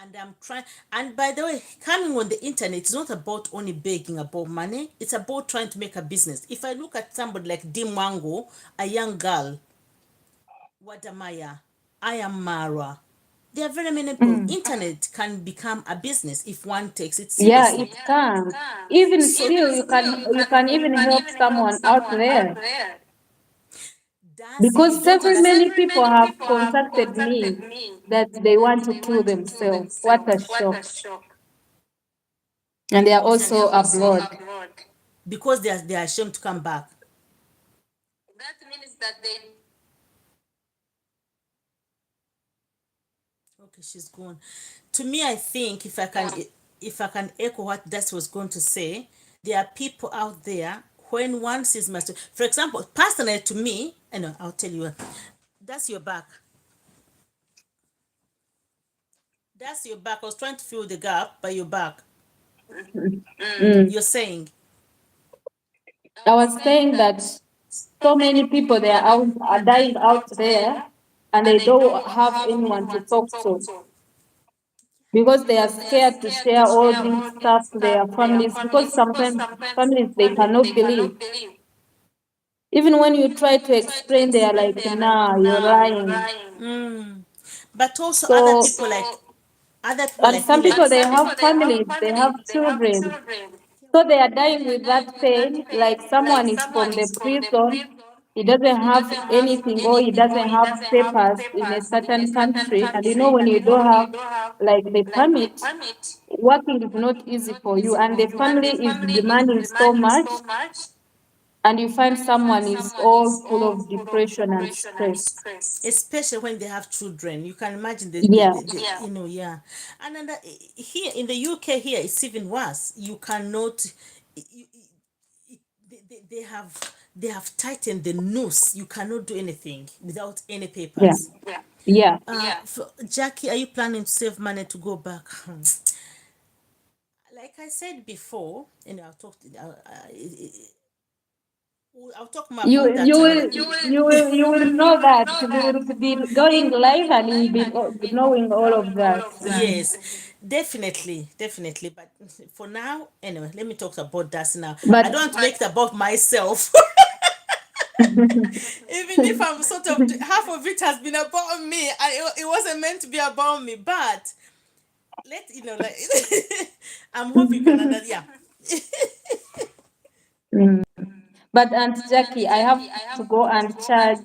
and I'm trying, and by the way, coming on the internet, it's not about only begging about money, it's about trying to make a business. If I look at somebody like Dimwango, a young girl, Wadamaya, I am Mara. There are very many people. Internet can become a business if one takes it Yeah, seriously. it can. Even still, you can even help someone out there. Darcy, you Because don't several many understand. people have contacted me that they want to kill themselves. What a shock. And they are also abroad. Because they are ashamed to come back. Okay, she's gone. To me, I think if I can echo what Darcy was going to say, there are people out there when one sees my story. For example, personally to me, I know I'll tell you. That's your back. That's your back. I was trying to fill the gap by your back. Mm. You're saying I was saying that so many people they are dying out there and they don't have anyone to talk to because they are scared to share all this stuff to their families because sometimes families they cannot believe. Even when you try to explain, they are like, nah, you're lying. but also So, other people and like me some like people they have families, they have children. So they are dying with that pain, like someone is from the prison, he doesn't have anything or he doesn't have papers in a certain country. And you know, when you don't have like the permit, working is not easy for you. And the family is demanding so much. And you find someone is all full of depression and stress. especially when they have children. You can imagine Yeah. yeah. And then here in the UK, here it's even worse. You cannot. You, they have tightened the noose. You cannot do anything without any Yeah. papers. Yeah. Jackie, are you planning to save money to go back? Like I said before, I'll talk more You about that you will another. you will know that we will be going live and you will be knowing all of that. Yes, definitely. But for now, anyway, let me talk about Darcy now. I But don't want to make it about myself. Even if I'm sort of half of it has been about me, it wasn't meant to be about me. But let you know, like I'm hoping you can understand. Yeah. Mm. But Aunt Jackie, I have to go and charge.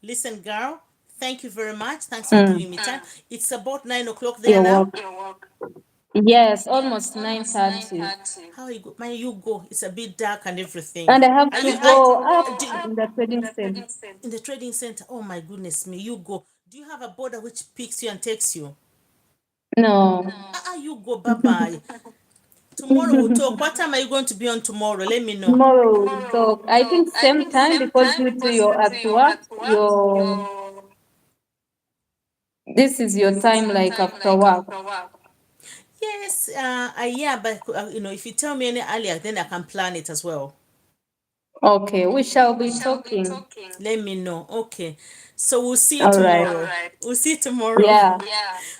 Listen, girl, thank you very much. Thanks for Mm. giving me time. It's about 9 o'clock there You're now. welcome. Yes, almost 9:30. How you go? Man, you go. It's a bit dark and everything. And I have Are to you? go up Do, in the trading center. in the trading center? Oh my goodness me! You go. Do you have a border which picks you and takes you? No. You go. Bye bye. Tomorrow we'll talk. What time are you going to be on tomorrow? Let me know. Tomorrow we'll talk. I think same time because you two you're at work. This is your time like after work. Yes. Yeah, but if you tell me any earlier, then I can plan it as well. Okay, we shall be talking. Let me know. Okay. So we'll see you All right. tomorrow. We'll see you tomorrow. Yeah.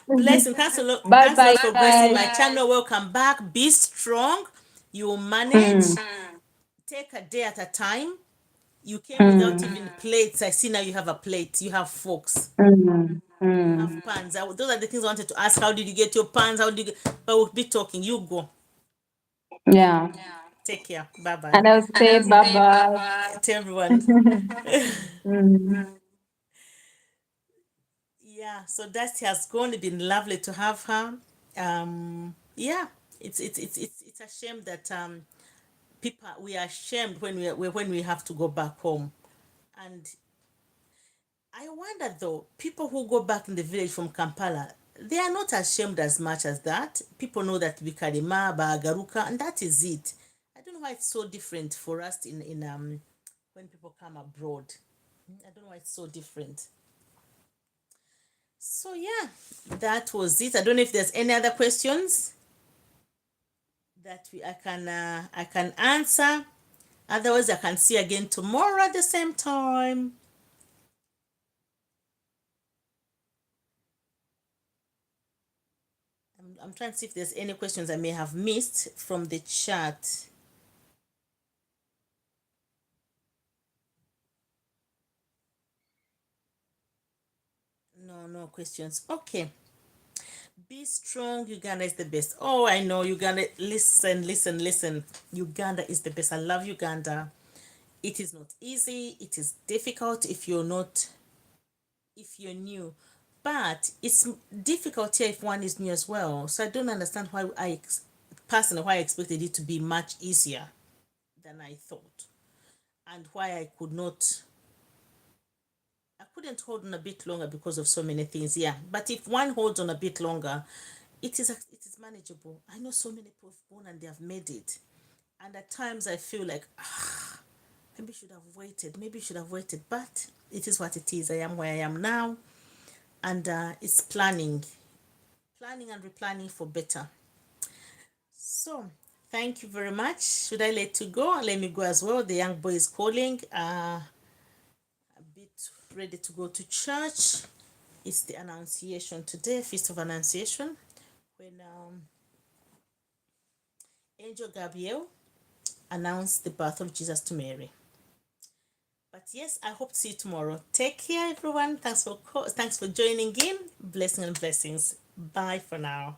Blessing. Thanks a lot. Bye Thanks a bye, lot for blessing my guys. channel. Welcome back. Be strong. You will manage. Mm, Take a day at a time. You came without mm, even plates. I see now you have a plate. You have forks. mm, You have mm. pans. Those are the things I wanted to ask. How did you get your pans? How did you get... But we'll be talking. You go. Yeah. Take care. Bye bye. And I'll say bye bye. To everyone. Mm, Yeah. So Darcy has gone. It's been lovely to have her. Yeah. It's a shame that people we are ashamed when we have to go back home. And I wonder though, people who go back in the village from Kampala, they are not ashamed as much as that. People know that Bikalima, Bagaruka, and that is it. I don't know why it's so different for us in when people come abroad. I don't know why it's so different. So yeah, that was it. I don't know if there's any other questions that I can answer. Otherwise, I can see again tomorrow at the same time. I'm trying to see if there's any questions I may have missed from the chat. No questions. Okay. Be strong. Uganda is the best. Oh, I know Uganda. Listen. Uganda is the best. I love Uganda. It is not easy. It is difficult if you're new. But it's difficult here if one is new as well. So I don't understand why personally why I expected it to be much easier than I thought, and why I couldn't hold on a bit longer because of so many things. Yeah, but if one holds on a bit longer, it is manageable. I know so many people have gone and they have made it, and at times I feel like maybe should have waited. Maybe should have waited, but it is what it is. I am where I am now, and it's planning and replanning for better. So thank you very much. Should I let you go? Let me go as well. The young boy is calling. A bit ready to go to church. It's the Annunciation today, Feast of Annunciation, when Angel Gabriel announced the birth of Jesus to Mary. But yes, I hope to see you tomorrow. Take care, everyone. Thanks for joining in. Blessings and blessings. Bye for now.